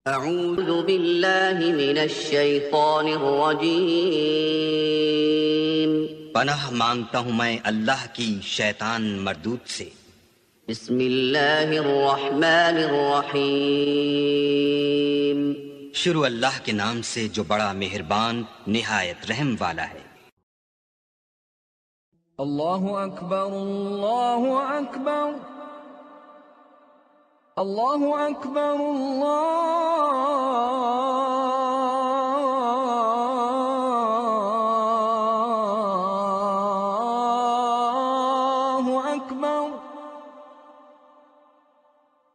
اعوذ باللہ من الشیطان الرجیم پناہ مانگتا ہوں میں اللہ کی شیطان مردود سے۔ بسم اللہ الرحمن الرحیم شروع اللہ کے نام سے جو بڑا مہربان نہایت رحم والا ہے۔ اللہ اکبر اللہ اکبر اللہ اکبر اللہ اکبر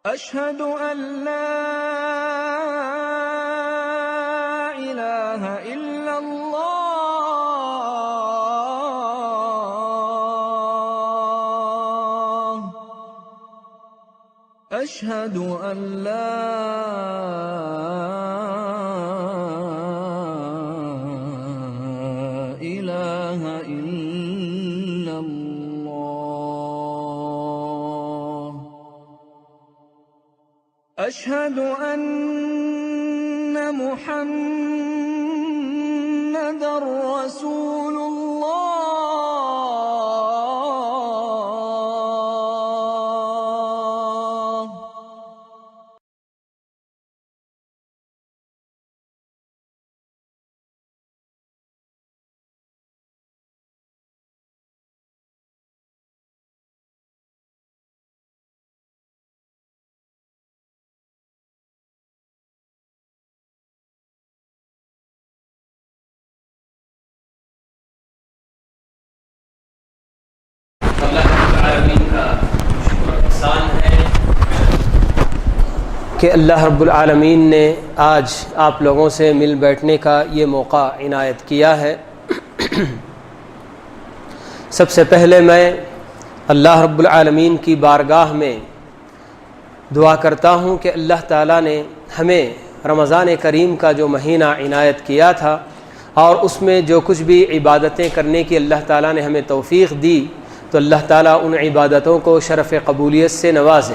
اشہد ان لا الہ الا اللہ اشہد ان لا الہ الا اللہ اشہد ان محمدا رسول اللہ اللہ رب العالمین کا شکر و احسان ہے کہ اللہ رب العالمین نے آج آپ لوگوں سے مل بیٹھنے کا یہ موقع عنایت کیا ہے۔ سب سے پہلے میں اللہ رب العالمین کی بارگاہ میں دعا کرتا ہوں کہ اللہ تعالیٰ نے ہمیں رمضان کریم کا جو مہینہ عنایت کیا تھا اور اس میں جو کچھ بھی عبادتیں کرنے کی اللہ تعالیٰ نے ہمیں توفیق دی، تو اللہ تعالیٰ ان عبادتوں کو شرف قبولیت سے نوازے،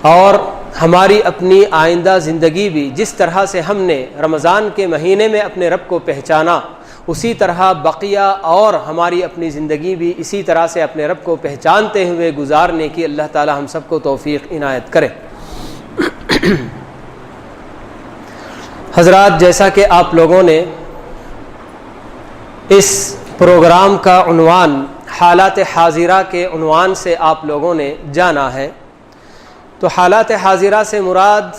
اور ہماری اپنی آئندہ زندگی بھی جس طرح سے ہم نے رمضان کے مہینے میں اپنے رب کو پہچانا، اسی طرح بقیہ اور ہماری اپنی زندگی بھی اسی طرح سے اپنے رب کو پہچانتے ہوئے گزارنے کی اللہ تعالیٰ ہم سب کو توفیق عنایت کرے۔ حضرات، جیسا کہ آپ لوگوں نے اس پروگرام کا عنوان حالات حاضرہ کے عنوان سے آپ لوگوں نے جانا ہے، تو حالات حاضرہ سے مراد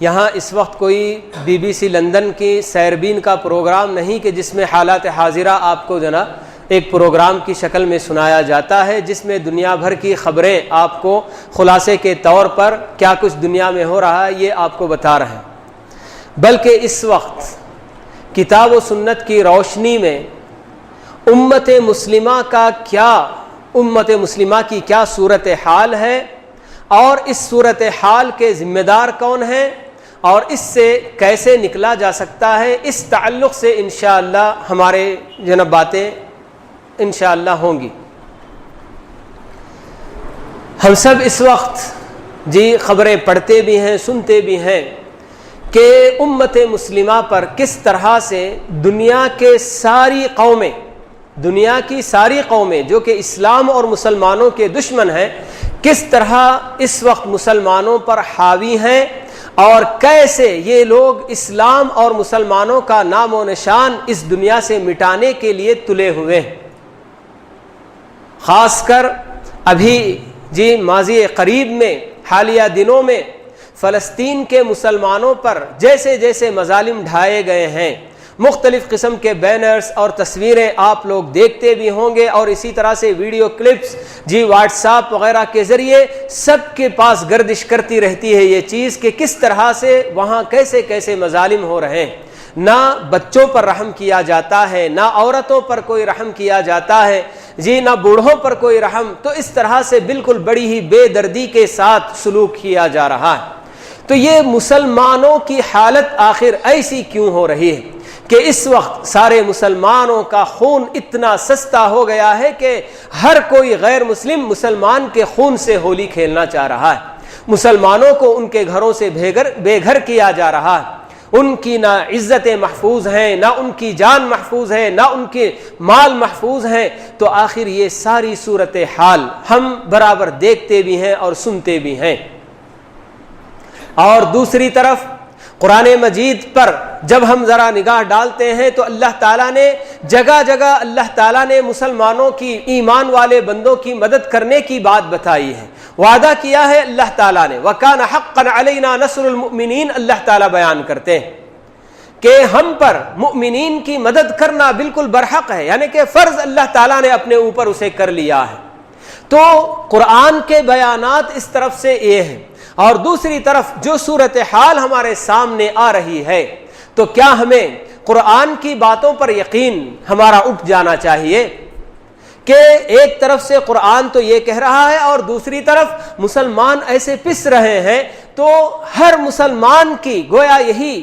یہاں اس وقت کوئی BBC لندن کی سیربین کا پروگرام نہیں کہ جس میں حالات حاضرہ آپ کو جناب ایک پروگرام کی شکل میں سنایا جاتا ہے، جس میں دنیا بھر کی خبریں آپ کو خلاصے کے طور پر کیا کچھ دنیا میں ہو رہا ہے یہ آپ کو بتا رہے ہیں، بلکہ اس وقت کتاب و سنت کی روشنی میں امت مسلمہ کی کیا صورت حال ہے، اور اس صورت حال کے ذمہ دار کون ہیں، اور اس سے کیسے نکلا جا سکتا ہے، اس تعلق سے انشاءاللہ ہمارے جناب باتیں انشاءاللہ ہوں گی۔ ہم سب اس وقت خبریں پڑھتے بھی ہیں، سنتے بھی ہیں کہ امت مسلمہ پر کس طرح سے دنیا کی ساری قومیں جو کہ اسلام اور مسلمانوں کے دشمن ہیں، کس طرح اس وقت مسلمانوں پر حاوی ہیں، اور کیسے یہ لوگ اسلام اور مسلمانوں کا نام و نشان اس دنیا سے مٹانے کے لیے تلے ہوئے ہیں۔ خاص کر ابھی ماضی قریب میں حالیہ دنوں میں فلسطین کے مسلمانوں پر جیسے جیسے مظالم ڈھائے گئے ہیں، مختلف قسم کے بینرز اور تصویریں آپ لوگ دیکھتے بھی ہوں گے، اور اسی طرح سے ویڈیو کلپس واٹس ایپ وغیرہ کے ذریعے سب کے پاس گردش کرتی رہتی ہے یہ چیز کہ کس طرح سے وہاں کیسے کیسے مظالم ہو رہے ہیں، نہ بچوں پر رحم کیا جاتا ہے، نہ عورتوں پر کوئی رحم کیا جاتا ہے، نہ بوڑھوں پر کوئی رحم، تو اس طرح سے بالکل بڑی ہی بے دردی کے ساتھ سلوک کیا جا رہا ہے۔ تو یہ مسلمانوں کی حالت آخر ایسی کیوں ہو رہی ہے کہ اس وقت سارے مسلمانوں کا خون اتنا سستا ہو گیا ہے کہ ہر کوئی غیر مسلمان کے خون سے ہولی کھیلنا چاہ رہا ہے۔ مسلمانوں کو ان کے گھروں سے بے گھر کیا جا رہا ہے، ان کی نہ عزتیں محفوظ ہیں، نہ ان کی جان محفوظ ہے، نہ ان کے مال محفوظ ہیں، تو آخر یہ ساری صورتحال ہم برابر دیکھتے بھی ہیں اور سنتے بھی ہیں۔ اور دوسری طرف قرآن مجید پر جب ہم ذرا نگاہ ڈالتے ہیں تو اللہ تعالیٰ نے جگہ جگہ اللہ تعالیٰ نے مسلمانوں کی، ایمان والے بندوں کی مدد کرنے کی بات بتائی ہے، وعدہ کیا ہے اللہ تعالیٰ نے، وَكَانَ حَقًّا عَلَيْنَا نَصْرُ الْمُؤْمِنِينَ، اللہ تعالیٰ بیان کرتے ہیں کہ ہم پر مؤمنین کی مدد کرنا بالکل برحق ہے، یعنی کہ فرض اللہ تعالیٰ نے اپنے اوپر اسے کر لیا ہے۔ تو قرآن کے بیانات اس طرف سے یہ ہے، اور دوسری طرف جو صورتحال ہمارے سامنے آ رہی ہے تو کیا ہمیں قرآن کی باتوں پر یقین ہمارا اٹھ جانا چاہیے کہ ایک طرف سے قرآن تو یہ کہہ رہا ہے اور دوسری طرف مسلمان ایسے پس رہے ہیں، تو ہر مسلمان کی گویا یہی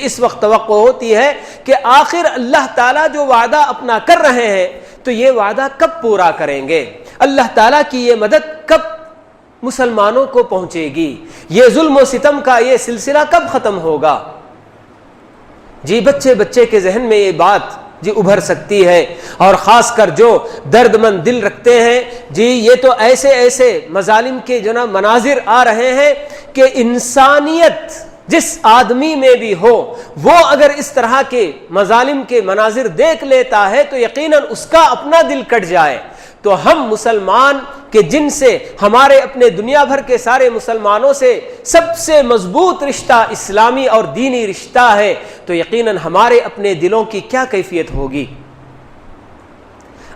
اس وقت توقع ہوتی ہے کہ آخر اللہ تعالیٰ جو وعدہ اپنا کر رہے ہیں تو یہ وعدہ کب پورا کریں گے، اللہ تعالیٰ کی یہ مدد کب مسلمانوں کو پہنچے گی، یہ ظلم و ستم کا یہ سلسلہ کب ختم ہوگا۔ بچے بچے کے ذہن میں یہ بات ابھر سکتی ہے، اور خاص کر جو درد مند دل رکھتے ہیں، یہ تو ایسے ایسے مظالم کے جو نا مناظر آ رہے ہیں کہ انسانیت جس آدمی میں بھی ہو وہ اگر اس طرح کے مظالم کے مناظر دیکھ لیتا ہے تو یقیناً اس کا اپنا دل کٹ جائے۔ تو ہم مسلمان کہ جن سے ہمارے اپنے دنیا بھر کے سارے مسلمانوں سے سب سے مضبوط رشتہ اسلامی اور دینی رشتہ ہے، تو یقیناً ہمارے اپنے دلوں کی کیا کیفیت ہوگی۔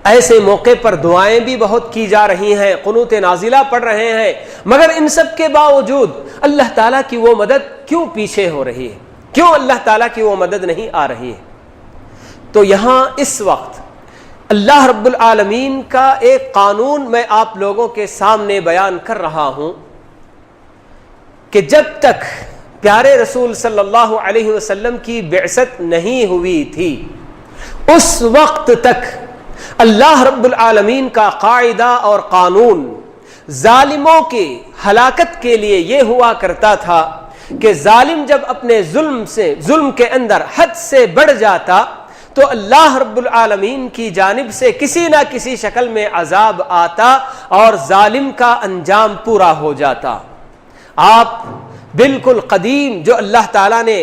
ایسے موقع پر دعائیں بھی بہت کی جا رہی ہیں، قنوت نازلہ پڑھ رہے ہیں، مگر ان سب کے باوجود اللہ تعالیٰ کی وہ مدد کیوں پیچھے ہو رہی ہے، کیوں اللہ تعالیٰ کی وہ مدد نہیں آ رہی ہے؟ تو یہاں اس وقت اللہ رب العالمین کا ایک قانون میں آپ لوگوں کے سامنے بیان کر رہا ہوں کہ جب تک پیارے رسول صلی اللہ علیہ وسلم کی بعثت نہیں ہوئی تھی اس وقت تک اللہ رب العالمین کا قاعدہ اور قانون ظالموں کی ہلاکت کے لیے یہ ہوا کرتا تھا کہ ظالم جب اپنے ظلم کے اندر حد سے بڑھ جاتا تو اللہ رب العالمین کی جانب سے کسی نہ کسی شکل میں عذاب آتا اور ظالم کا انجام پورا ہو جاتا۔ آپ بالکل قدیم جو اللہ تعالیٰ نے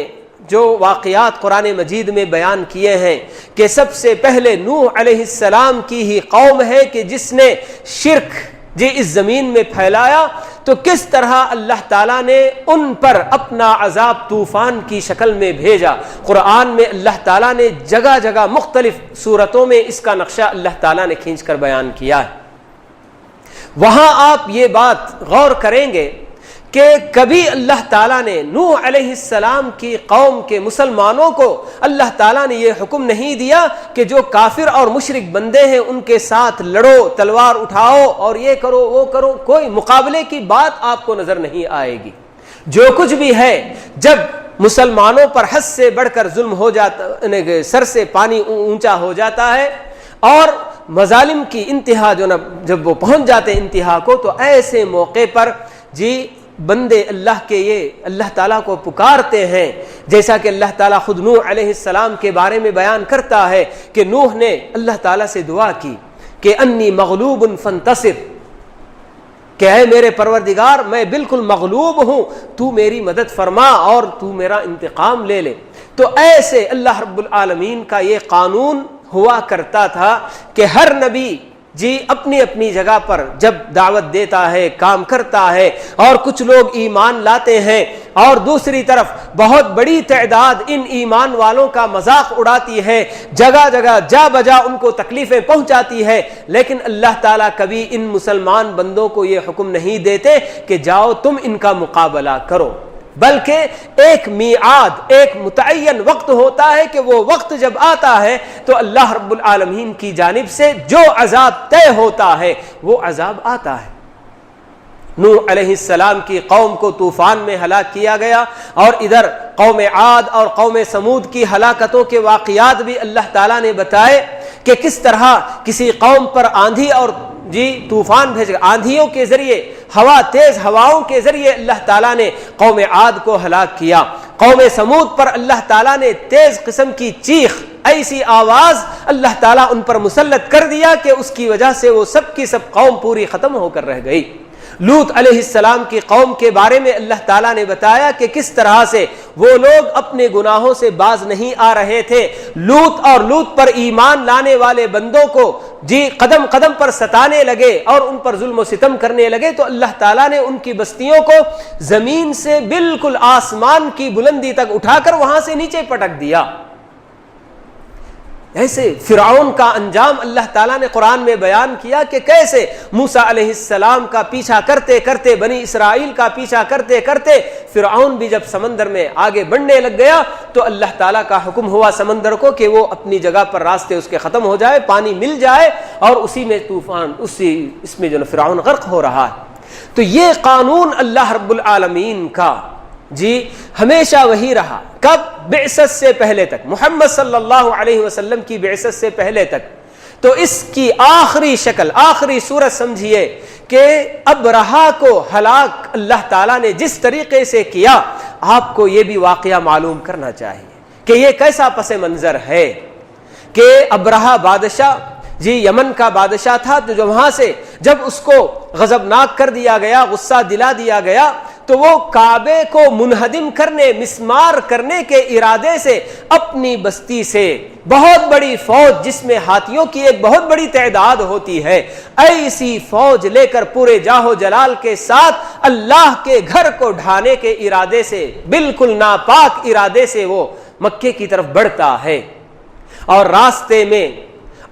جو واقعات قرآن مجید میں بیان کیے ہیں کہ سب سے پہلے نوح علیہ السلام کی ہی قوم ہے کہ جس نے شرک اس زمین میں پھیلایا، تو کس طرح اللہ تعالیٰ نے ان پر اپنا عذاب طوفان کی شکل میں بھیجا۔ قرآن میں اللہ تعالیٰ نے جگہ جگہ مختلف صورتوں میں اس کا نقشہ اللہ تعالیٰ نے کھینچ کر بیان کیا ہے۔ وہاں آپ یہ بات غور کریں گے کہ کبھی اللہ تعالیٰ نے نوح علیہ السلام کی قوم کے مسلمانوں کو اللہ تعالیٰ نے یہ حکم نہیں دیا کہ جو کافر اور مشرک بندے ہیں ان کے ساتھ لڑو، تلوار اٹھاؤ اور یہ کرو وہ کرو، کوئی مقابلے کی بات آپ کو نظر نہیں آئے گی۔ جو کچھ بھی ہے، جب مسلمانوں پر حد سے بڑھ کر ظلم ہو جاتا، سر سے پانی اونچا ہو جاتا ہے اور مظالم کی انتہا جب وہ پہنچ جاتے انتہا کو، تو ایسے موقع پر بندے اللہ کے یہ اللہ تعالیٰ کو پکارتے ہیں، جیسا کہ اللہ تعالیٰ خود نوح علیہ السلام کے بارے میں بیان کرتا ہے کہ نوح نے اللہ تعالیٰ سے دعا کی کہ انی مغلوب فانتصر، کہ اے میرے پروردگار میں بالکل مغلوب ہوں، تو میری مدد فرما اور تو میرا انتقام لے لے۔ تو ایسے اللہ رب العالمین کا یہ قانون ہوا کرتا تھا کہ ہر نبی اپنی اپنی جگہ پر جب دعوت دیتا ہے، کام کرتا ہے اور کچھ لوگ ایمان لاتے ہیں اور دوسری طرف بہت بڑی تعداد ان ایمان والوں کا مذاق اڑاتی ہے، جگہ جگہ جا بجا ان کو تکلیفیں پہنچاتی ہے، لیکن اللہ تعالیٰ کبھی ان مسلمان بندوں کو یہ حکم نہیں دیتے کہ جاؤ تم ان کا مقابلہ کرو، بلکہ ایک میعاد، ایک متعین وقت ہوتا ہے کہ وہ وقت جب آتا ہے تو اللہ رب العالمین کی جانب سے جو عذاب طے ہوتا ہے وہ عذاب آتا ہے۔ نوح علیہ السلام کی قوم کو طوفان میں ہلاک کیا گیا، اور ادھر قوم عاد اور قوم سمود کی ہلاکتوں کے واقعات بھی اللہ تعالیٰ نے بتائے کہ کس طرح کسی قوم پر آندھی اور طوفان بھیج گیا، آندھیوں کے ذریعے ہوا تیز ہواؤں کے ذریعے اللہ تعالیٰ نے قوم عاد کو ہلاک کیا. قوم سمود پر اللہ تعالیٰ نے تیز قسم کی چیخ، ایسی آواز اللہ تعالیٰ ان پر مسلط کر دیا کہ اس کی وجہ سے وہ سب کی سب قوم پوری ختم ہو کر رہ گئی. لوط علیہ السلام کی قوم کے بارے میں اللہ تعالیٰ نے بتایا کہ کس طرح سے وہ لوگ اپنے گناہوں سے باز نہیں آ رہے تھے. لوط اور لوط پر ایمان لانے والے بندوں کو قدم قدم پر ستانے لگے اور ان پر ظلم و ستم کرنے لگے تو اللہ تعالیٰ نے ان کی بستیوں کو زمین سے بالکل آسمان کی بلندی تک اٹھا کر وہاں سے نیچے پٹک دیا. ایسے فرعون کا انجام اللہ تعالیٰ نے قرآن میں بیان کیا کہ کیسے موسیٰ علیہ السلام کا پیچھا کرتے کرتے، بنی اسرائیل کا پیچھا کرتے کرتے فرعون بھی جب سمندر میں آگے بڑھنے لگ گیا تو اللہ تعالیٰ کا حکم ہوا سمندر کو کہ وہ اپنی جگہ پر راستے اس کے ختم ہو جائے، پانی مل جائے، اور اسی میں طوفان، اس میں جو فرعون غرق ہو رہا ہے. تو یہ قانون اللہ رب العالمین کا ہمیشہ وہی رہا. کب؟ بعثت سے پہلے تک، محمد صلی اللہ علیہ وسلم کی بعثت سے پہلے تک. تو اس کی آخری شکل، آخری صورت سمجھیے کہ ابرہا کو ہلاک اللہ تعالیٰ نے جس طریقے سے کیا، آپ کو یہ بھی واقعہ معلوم کرنا چاہیے کہ یہ کیسا پس منظر ہے کہ ابرہا بادشاہ یمن کا بادشاہ تھا. تو جو وہاں سے جب اس کو غضبناک کر دیا گیا، غصہ دلا دیا گیا، تو وہ کعبے کو منہدم کرنے، مسمار کرنے کے ارادے سے اپنی بستی سے بہت بڑی فوج، جس میں ہاتھیوں کی ایک بہت بڑی تعداد ہوتی ہے، ایسی فوج لے کر پورے جاہو جلال کے ساتھ اللہ کے گھر کو ڈھانے کے ارادے سے، بالکل ناپاک ارادے سے وہ مکے کی طرف بڑھتا ہے. اور راستے میں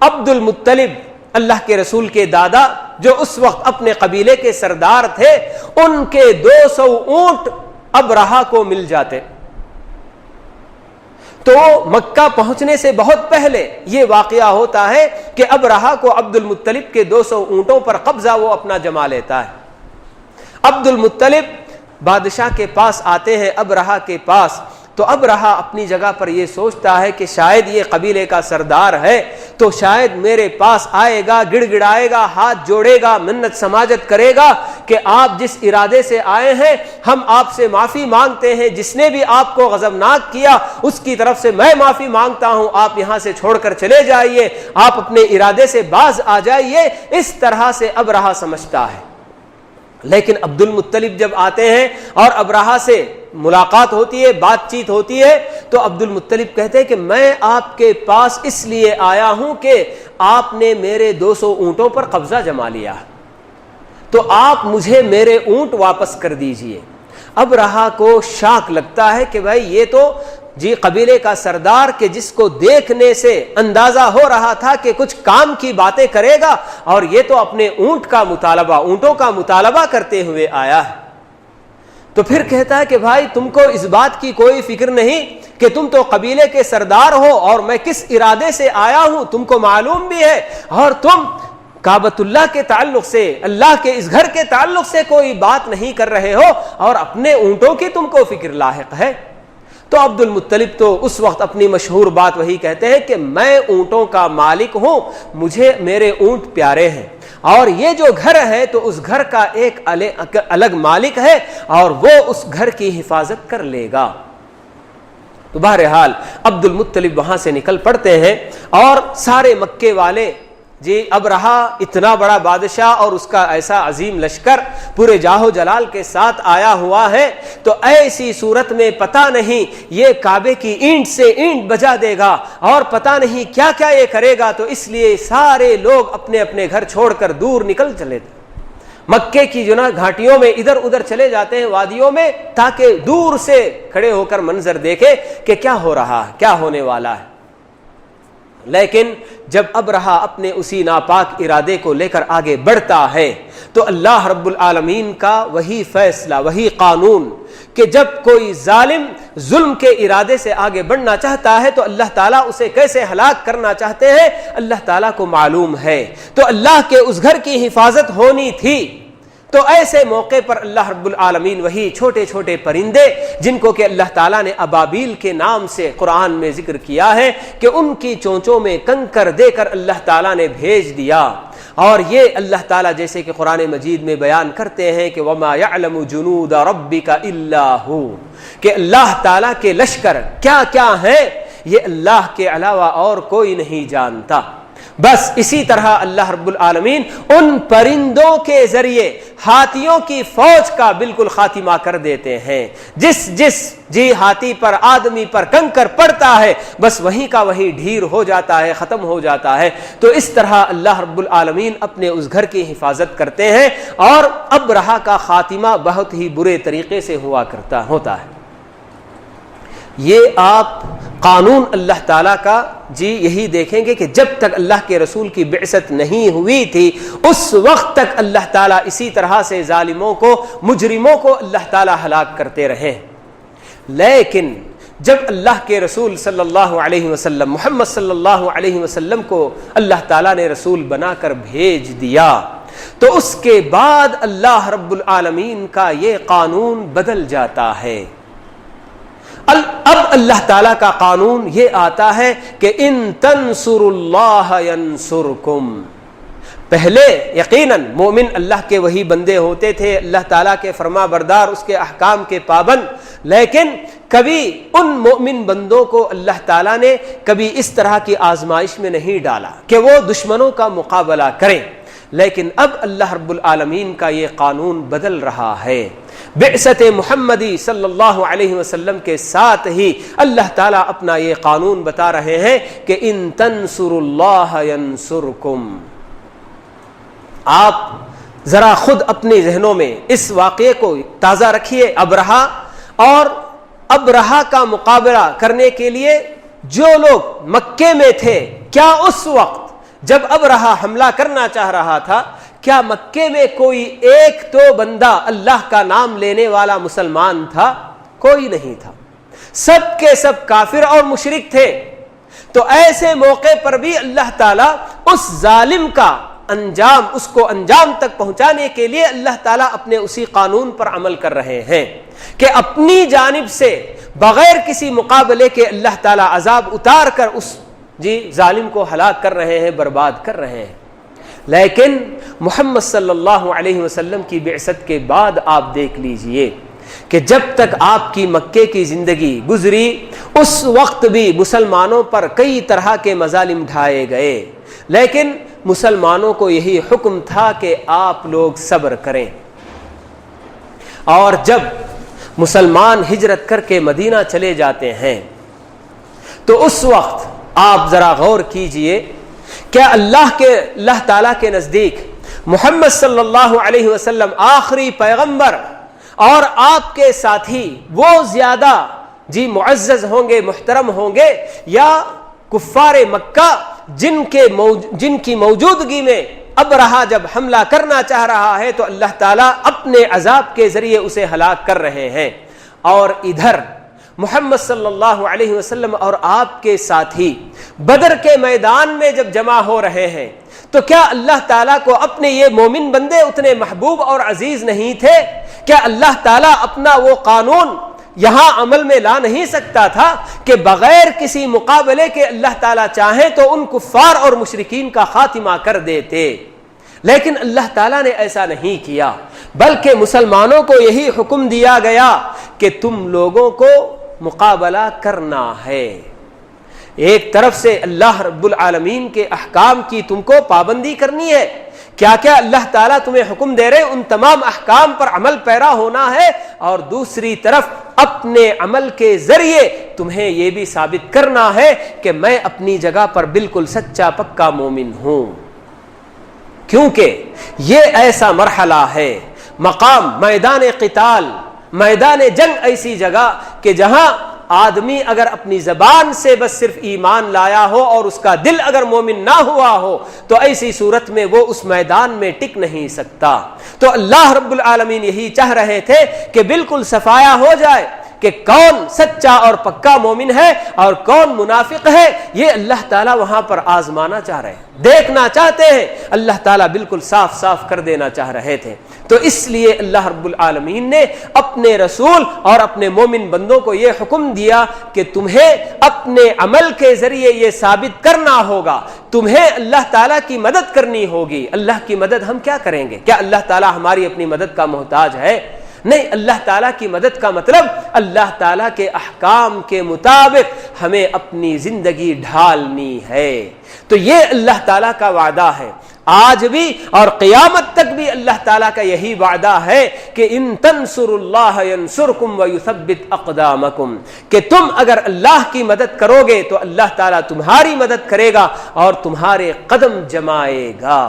عبد المطلب، اللہ کے رسول کے دادا، جو اس وقت اپنے قبیلے کے سردار تھے، ان کے 200 اونٹ ابرہا کو مل جاتے. تو مکہ پہنچنے سے بہت پہلے یہ واقعہ ہوتا ہے کہ ابرہا کو عبد المطلب کے 200 اونٹوں پر قبضہ وہ اپنا جما لیتا ہے. عبد المطلب بادشاہ کے پاس آتے ہیں، ابرہا کے پاس. تو ابرہا اپنی جگہ پر یہ سوچتا ہے کہ شاید یہ قبیلے کا سردار ہے تو شاید میرے پاس آئے گا، گڑ گڑائے گا، ہاتھ جوڑے گا، منت سماجت کرے گا کہ آپ جس ارادے سے آئے ہیں ہم آپ سے معافی مانگتے ہیں، جس نے بھی آپ کو غضبناک کیا اس کی طرف سے میں معافی مانگتا ہوں، آپ یہاں سے چھوڑ کر چلے جائیے، آپ اپنے ارادے سے باز آ جائیے. اس طرح سے ابرہا سمجھتا ہے. لیکن عبد المطلب جب آتے ہیں اور ابرہا سے ملاقات ہوتی ہے، بات چیت ہوتی ہے، تو عبد المطلب کہتے ہیں کہ میں آپ کے پاس اس لیے آیا ہوں کہ آپ نے میرے 200 اونٹوں پر قبضہ جما لیا، تو آپ مجھے میرے اونٹ واپس کر دیجئے. ابرہا کو شاک لگتا ہے کہ بھائی یہ تو قبیلے کا سردار کہ جس کو دیکھنے سے اندازہ ہو رہا تھا کہ کچھ کام کی باتیں کرے گا، اور یہ تو اپنے اونٹوں کا مطالبہ کرتے ہوئے آیا ہے. تو پھر کہتا ہے کہ بھائی تم کو اس بات کی کوئی فکر نہیں کہ تم تو قبیلے کے سردار ہو اور میں کس ارادے سے آیا ہوں تم کو معلوم بھی ہے، اور تم کعبۃ اللہ کے تعلق سے، اللہ کے اس گھر کے تعلق سے کوئی بات نہیں کر رہے ہو، اور اپنے اونٹوں کی تم کو فکر لاحق ہے. تو عبد المطلب تو اس وقت اپنی مشہور بات وہی کہتے ہیں کہ میں اونٹوں کا مالک ہوں، مجھے میرے اونٹ پیارے ہیں، اور یہ جو گھر ہے تو اس گھر کا ایک الگ مالک ہے اور وہ اس گھر کی حفاظت کر لے گا. تو بہرحال عبد المطلب وہاں سے نکل پڑتے ہیں، اور سارے مکے والے ابرہا اتنا بڑا بادشاہ اور اس کا ایسا عظیم لشکر پورے جاہو جلال کے ساتھ آیا ہوا ہے، تو ایسی صورت میں پتہ نہیں یہ کعبے کی اینٹ سے اینٹ بجا دے گا اور پتہ نہیں کیا کیا یہ کرے گا. تو اس لیے سارے لوگ اپنے اپنے گھر چھوڑ کر دور نکل چلے تھے، مکے کی گھاٹیوں میں ادھر ادھر چلے جاتے ہیں، وادیوں میں، تاکہ دور سے کھڑے ہو کر منظر دیکھے کہ کیا ہو رہا ہے، کیا ہونے والا ہے. لیکن جب ابرہا اپنے اسی ناپاک ارادے کو لے کر آگے بڑھتا ہے تو اللہ رب العالمین کا وہی فیصلہ، وہی قانون کہ جب کوئی ظالم ظلم کے ارادے سے آگے بڑھنا چاہتا ہے تو اللہ تعالیٰ اسے کیسے ہلاک کرنا چاہتے ہیں اللہ تعالیٰ کو معلوم ہے. تو اللہ کے اس گھر کی حفاظت ہونی تھی. تو ایسے موقع پر اللہ رب العالمین وہی چھوٹے چھوٹے پرندے جن کو کہ اللہ تعالیٰ نے ابابیل کے نام سے قرآن میں ذکر کیا ہے کہ ان کی چونچوں میں کنکر دے کر اللہ تعالیٰ نے بھیج دیا، اور یہ اللہ تعالیٰ جیسے کہ قرآن مجید میں بیان کرتے ہیں کہ وَمَا يَعْلَمُ جُنُودَ رَبِّكَ إِلَّا هُ، کہ اللہ تعالیٰ کے لشکر کیا کیا ہیں یہ اللہ کے علاوہ اور کوئی نہیں جانتا۔ بس اسی طرح اللہ رب العالمین ان پرندوں کے ذریعے ہاتھیوں کی فوج کا بالکل خاتمہ کر دیتے ہیں۔ جس ہاتھی پر آدمی پر کنکر پڑتا ہے بس وہیں کا وہیں ڈھیر ہو جاتا ہے، ختم ہو جاتا ہے۔ تو اس طرح اللہ رب العالمین اپنے اس گھر کی حفاظت کرتے ہیں، اور ابرہہ کا خاتمہ بہت ہی برے طریقے سے ہوتا ہے۔ یہ آپ قانون اللہ تعالیٰ کا یہی دیکھیں گے کہ جب تک اللہ کے رسول کی بعثت نہیں ہوئی تھی اس وقت تک اللہ تعالیٰ اسی طرح سے ظالموں کو، مجرموں کو اللہ تعالیٰ ہلاک کرتے رہے۔ لیکن جب اللہ کے رسول صلی اللہ علیہ وسلم، محمد صلی اللہ علیہ وسلم کو اللہ تعالیٰ نے رسول بنا کر بھیج دیا تو اس کے بعد اللہ رب العالمین کا یہ قانون بدل جاتا ہے۔ اب اللہ تعالیٰ کا قانون یہ آتا ہے کہ ان تنصروا اللہ ینصرکم۔ پہلے یقیناً مومن اللہ کے وہی بندے ہوتے تھے، اللہ تعالیٰ کے فرما بردار، اس کے احکام کے پابند، لیکن کبھی ان مومن بندوں کو اللہ تعالیٰ نے کبھی اس طرح کی آزمائش میں نہیں ڈالا کہ وہ دشمنوں کا مقابلہ کریں۔ لیکن اب اللہ رب العالمین کا یہ قانون بدل رہا ہے۔ بعثت محمدی صلی اللہ علیہ وسلم کے ساتھ ہی اللہ تعالیٰ اپنا یہ قانون بتا رہے ہیں کہ ان تنصروا اللہ ینصرکم۔ آپ ذرا خود اپنے ذہنوں میں اس واقعے کو تازہ رکھیے، ابرہہ، اور ابرہہ کا مقابلہ کرنے کے لیے جو لوگ مکے میں تھے، کیا اس وقت جب ابرہہ حملہ کرنا چاہ رہا تھا کیا مکے میں کوئی ایک تو بندہ اللہ کا نام لینے والا مسلمان تھا؟ کوئی نہیں تھا، سب کے سب کافر اور مشرک تھے۔ تو ایسے موقع پر بھی اللہ تعالیٰ اس ظالم کا انجام، اس کو انجام تک پہنچانے کے لیے اللہ تعالیٰ اپنے اسی قانون پر عمل کر رہے ہیں کہ اپنی جانب سے بغیر کسی مقابلے کے اللہ تعالیٰ عذاب اتار کر اس ظالم کو ہلاک کر رہے ہیں، برباد کر رہے ہیں۔ لیکن محمد صلی اللہ علیہ وسلم کی بعثت کے بعد آپ دیکھ لیجئے کہ جب تک آپ کی مکے کی زندگی گزری اس وقت بھی مسلمانوں پر کئی طرح کے مظالم ڈھائے گئے، لیکن مسلمانوں کو یہی حکم تھا کہ آپ لوگ صبر کریں۔ اور جب مسلمان ہجرت کر کے مدینہ چلے جاتے ہیں تو اس وقت آپ ذرا غور کیجئے کہ اللہ تعالیٰ کے نزدیک محمد صلی اللہ علیہ وسلم آخری پیغمبر اور آپ کے ساتھی وہ زیادہ معزز ہوں گے، محترم ہوں گے، یا کفار مکہ جن کی موجودگی میں ابرہہ جب حملہ کرنا چاہ رہا ہے تو اللہ تعالیٰ اپنے عذاب کے ذریعے اسے ہلاک کر رہے ہیں۔ اور ادھر محمد صلی اللہ علیہ وسلم اور آپ کے ساتھی بدر کے میدان میں جب جمع ہو رہے ہیں تو کیا اللہ تعالیٰ کو اپنے یہ مومن بندے اتنے محبوب اور عزیز نہیں تھے؟ کیا اللہ تعالیٰ اپنا وہ قانون یہاں عمل میں لا نہیں سکتا تھا کہ بغیر کسی مقابلے کے اللہ تعالیٰ چاہیں تو ان کفار اور مشرکین کا خاتمہ کر دیتے؟ لیکن اللہ تعالیٰ نے ایسا نہیں کیا، بلکہ مسلمانوں کو یہی حکم دیا گیا کہ تم لوگوں کو مقابلہ کرنا ہے۔ ایک طرف سے اللہ رب العالمین کے احکام کی تم کو پابندی کرنی ہے، کیا کیا اللہ تعالیٰ تمہیں حکم دے رہے ان تمام احکام پر عمل پیرا ہونا ہے، اور دوسری طرف اپنے عمل کے ذریعے تمہیں یہ بھی ثابت کرنا ہے کہ میں اپنی جگہ پر بالکل سچا پکا مومن ہوں۔ کیونکہ یہ ایسا مرحلہ ہے، مقام میدان قتال، میدان جنگ، ایسی جگہ کہ جہاں آدمی اگر اپنی زبان سے بس صرف ایمان لایا ہو اور اس کا دل اگر مومن نہ ہوا ہو تو ایسی صورت میں وہ اس میدان میں ٹک نہیں سکتا۔ تو اللہ رب العالمین یہی چاہ رہے تھے کہ بالکل صفایا ہو جائے کہ کون سچا اور پکا مومن ہے اور کون منافق ہے، یہ اللہ تعالیٰ وہاں پر آزمانا چاہ رہے ہیں، دیکھنا چاہتے ہیں، اللہ تعالیٰ بالکل صاف صاف کر دینا چاہ رہے تھے۔ تو اس لیے اللہ رب العالمین نے اپنے رسول اور اپنے مومن بندوں کو یہ حکم دیا کہ تمہیں اپنے عمل کے ذریعے یہ ثابت کرنا ہوگا، تمہیں اللہ تعالیٰ کی مدد کرنی ہوگی۔ اللہ کی مدد ہم کیا کریں گے؟ کیا اللہ تعالیٰ ہماری اپنی مدد کا محتاج ہے؟ نہیں، اللہ تعالیٰ کی مدد کا مطلب اللہ تعالیٰ کے احکام کے مطابق ہمیں اپنی زندگی ڈھالنی ہے۔ تو یہ اللہ تعالیٰ کا وعدہ ہے، آج بھی اور قیامت تک بھی اللہ تعالیٰ کا یہی وعدہ ہے کہ ان تنصروا اللہ ینصرکم ویثبت اقدامکم، کہ تم اگر اللہ کی مدد کرو گے تو اللہ تعالیٰ تمہاری مدد کرے گا اور تمہارے قدم جمائے گا۔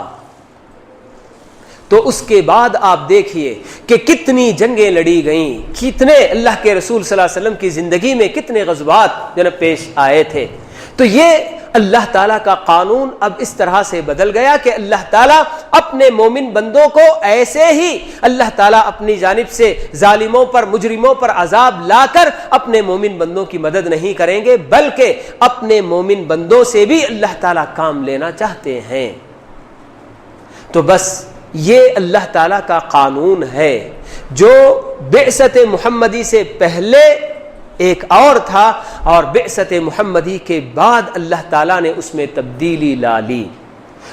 تو اس کے بعد آپ دیکھیے کہ کتنی جنگیں لڑی گئیں، کتنے اللہ کے رسول صلی اللہ علیہ وسلم کی زندگی میں کتنے غزوات جناب پیش آئے تھے۔ تو یہ اللہ تعالیٰ کا قانون اب اس طرح سے بدل گیا کہ اللہ تعالیٰ اپنے مومن بندوں کو ایسے ہی اللہ تعالیٰ اپنی جانب سے ظالموں پر، مجرموں پر عذاب لا کر اپنے مومن بندوں کی مدد نہیں کریں گے، بلکہ اپنے مومن بندوں سے بھی اللہ تعالیٰ کام لینا چاہتے ہیں۔ تو بس یہ اللہ تعالیٰ کا قانون ہے جو بعثت محمدی سے پہلے ایک اور تھا اور بعثت محمدی کے بعد اللہ تعالیٰ نے اس میں تبدیلی لا لی۔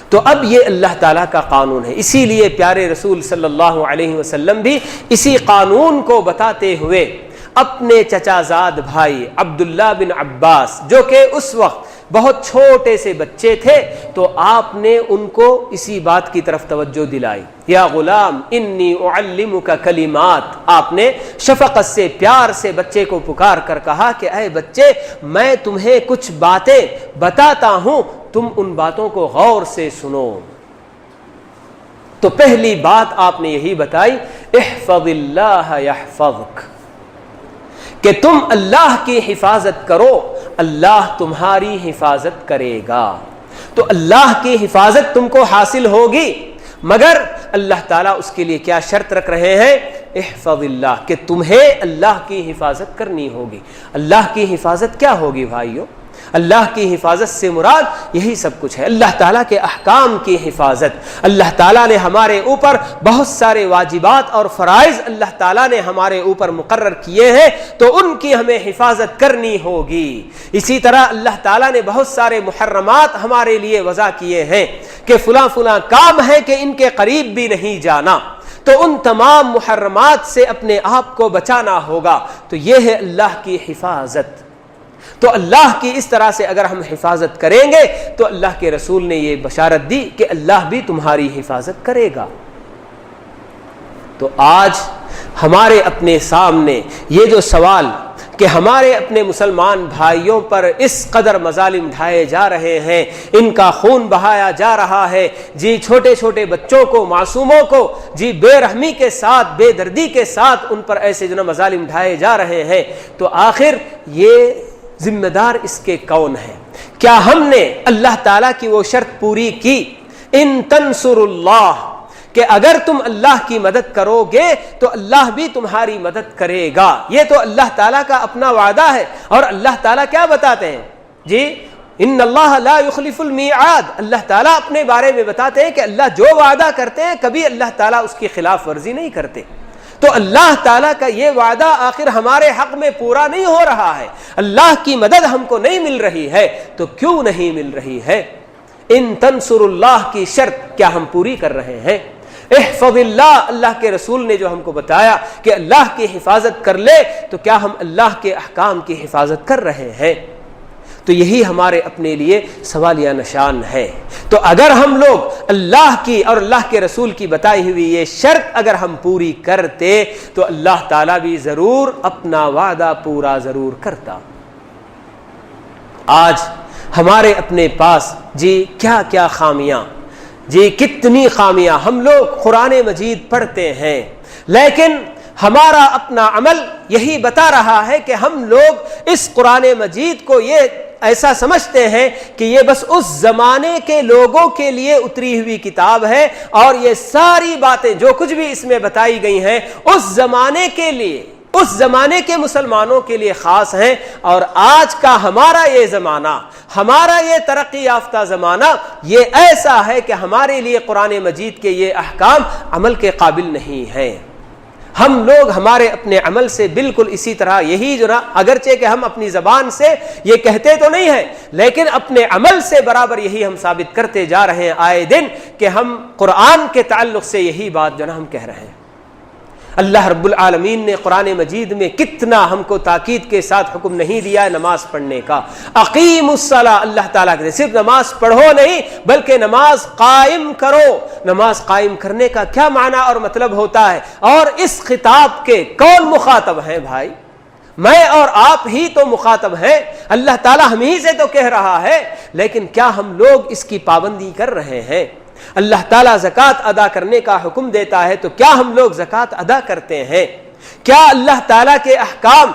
تو اب یہ اللہ تعالیٰ کا قانون ہے، اسی لیے پیارے رسول صلی اللہ علیہ وسلم بھی اسی قانون کو بتاتے ہوئے اپنے چچا زاد بھائی عبداللہ بن عباس، جو کہ اس وقت بہت چھوٹے سے بچے تھے، تو آپ نے ان کو اسی بات کی طرف توجہ دلائی، یا غلام انی اعلمک کلمات۔ آپ نے شفقت سے، پیار سے بچے کو پکار کر کہا کہ اے بچے، میں تمہیں کچھ باتیں بتاتا ہوں، تم ان باتوں کو غور سے سنو۔ تو پہلی بات آپ نے یہی بتائی، احفظ اللہ یحفظک، کہ تم اللہ کی حفاظت کرو، اللہ تمہاری حفاظت کرے گا۔ تو اللہ کی حفاظت تم کو حاصل ہوگی، مگر اللہ تعالیٰ اس کے لیے کیا شرط رکھ رہے ہیں؟ احفظ اللہ، کہ تمہیں اللہ کی حفاظت کرنی ہوگی۔ اللہ کی حفاظت کیا ہوگی بھائیو؟ اللہ کی حفاظت سے مراد یہی سب کچھ ہے، اللہ تعالیٰ کے احکام کی حفاظت۔ اللہ تعالیٰ نے ہمارے اوپر بہت سارے واجبات اور فرائض اللہ تعالیٰ نے ہمارے اوپر مقرر کیے ہیں، تو ان کی ہمیں حفاظت کرنی ہوگی۔ اسی طرح اللہ تعالیٰ نے بہت سارے محرمات ہمارے لیے وضع کیے ہیں کہ فلاں فلاں کام ہے کہ ان کے قریب بھی نہیں جانا، تو ان تمام محرمات سے اپنے آپ کو بچانا ہوگا۔ تو یہ ہے اللہ کی حفاظت۔ تو اللہ کی اس طرح سے اگر ہم حفاظت کریں گے تو اللہ کے رسول نے یہ بشارت دی کہ اللہ بھی تمہاری حفاظت کرے گا۔ تو آج ہمارے اپنے سامنے یہ جو سوال کہ ہمارے اپنے مسلمان بھائیوں پر اس قدر مظالم ڈھائے جا رہے ہیں، ان کا خون بہایا جا رہا ہے، جی چھوٹے چھوٹے بچوں کو، معصوموں کو جی بے رحمی کے ساتھ، بے دردی کے ساتھ ان پر ایسے جو مظالم ڈھائے جا رہے ہیں، تو آخر یہ ذمہ دار اس کے کون ہے؟ کیا ہم نے اللہ تعالیٰ کی وہ شرط پوری کی، ان تنصر اللہ، کہ اگر تم اللہ کی مدد کرو گے تو اللہ بھی تمہاری مدد کرے گا؟ یہ تو اللہ تعالیٰ کا اپنا وعدہ ہے، اور اللہ تعالیٰ کیا بتاتے ہیں؟ جی ان اللہ لا یخلف المیعاد، اللہ تعالیٰ اپنے بارے میں بتاتے ہیں کہ اللہ جو وعدہ کرتے ہیں کبھی اللہ تعالیٰ اس کی خلاف ورزی نہیں کرتے۔ تو اللہ تعالیٰ کا یہ وعدہ آخر ہمارے حق میں پورا نہیں ہو رہا ہے، اللہ کی مدد ہم کو نہیں مل رہی ہے، تو کیوں نہیں مل رہی ہے؟ ان تنصر اللہ کی شرط کیا ہم پوری کر رہے ہیں؟ احفظ اللہ، اللہ کے رسول نے جو ہم کو بتایا کہ اللہ کی حفاظت کر لے، تو کیا ہم اللہ کے احکام کی حفاظت کر رہے ہیں؟ تو یہی ہمارے اپنے لیے سوالیہ نشان ہے۔ تو اگر ہم لوگ اللہ کی اور اللہ کے رسول کی بتائی ہوئی یہ شرط اگر ہم پوری کرتے تو اللہ تعالیٰ بھی ضرور اپنا وعدہ پورا ضرور کرتا۔ آج ہمارے اپنے پاس جی کیا کیا خامیاں، جی کتنی خامیاں، ہم لوگ قرآن مجید پڑھتے ہیں لیکن ہمارا اپنا عمل یہی بتا رہا ہے کہ ہم لوگ اس قرآن مجید کو یہ ایسا سمجھتے ہیں کہ یہ بس اس زمانے کے لوگوں کے لیے اتری ہوئی کتاب ہے، اور یہ ساری باتیں جو کچھ بھی اس میں بتائی گئی ہیں اس زمانے کے لیے، اس زمانے کے مسلمانوں کے لیے خاص ہیں۔ اور آج کا ہمارا یہ زمانہ، ہمارا یہ ترقی یافتہ زمانہ، یہ ایسا ہے کہ ہمارے لیے قرآن مجید کے یہ احکام عمل کے قابل نہیں ہیں۔ ہم لوگ ہمارے اپنے عمل سے بالکل اسی طرح یہی جو نا، اگرچہ کہ ہم اپنی زبان سے یہ کہتے تو نہیں ہیں لیکن اپنے عمل سے برابر یہی ہم ثابت کرتے جا رہے ہیں آئے دن کہ ہم قرآن کے تعلق سے یہی بات جو نا ہم کہہ رہے ہیں۔ اللہ رب العالمین نے قرآن مجید میں کتنا ہم کو تاکید کے ساتھ حکم نہیں دیا ہے نماز پڑھنے کا۔ اقیم الصلاۃ، اللہ تعالیٰ کہتے ہیں صرف نماز پڑھو نہیں بلکہ نماز قائم کرو۔ نماز قائم کرنے کا کیا معنی اور مطلب ہوتا ہے؟ اور اس خطاب کے کون مخاطب ہیں بھائی؟ میں اور آپ ہی تو مخاطب ہیں، اللہ تعالیٰ ہم ہی سے تو کہہ رہا ہے، لیکن کیا ہم لوگ اس کی پابندی کر رہے ہیں؟ اللہ تعالیٰ زکوٰۃ ادا کرنے کا حکم دیتا ہے تو کیا ہم لوگ زکوٰۃ ادا کرتے ہیں؟ کیا اللہ تعالیٰ کے احکام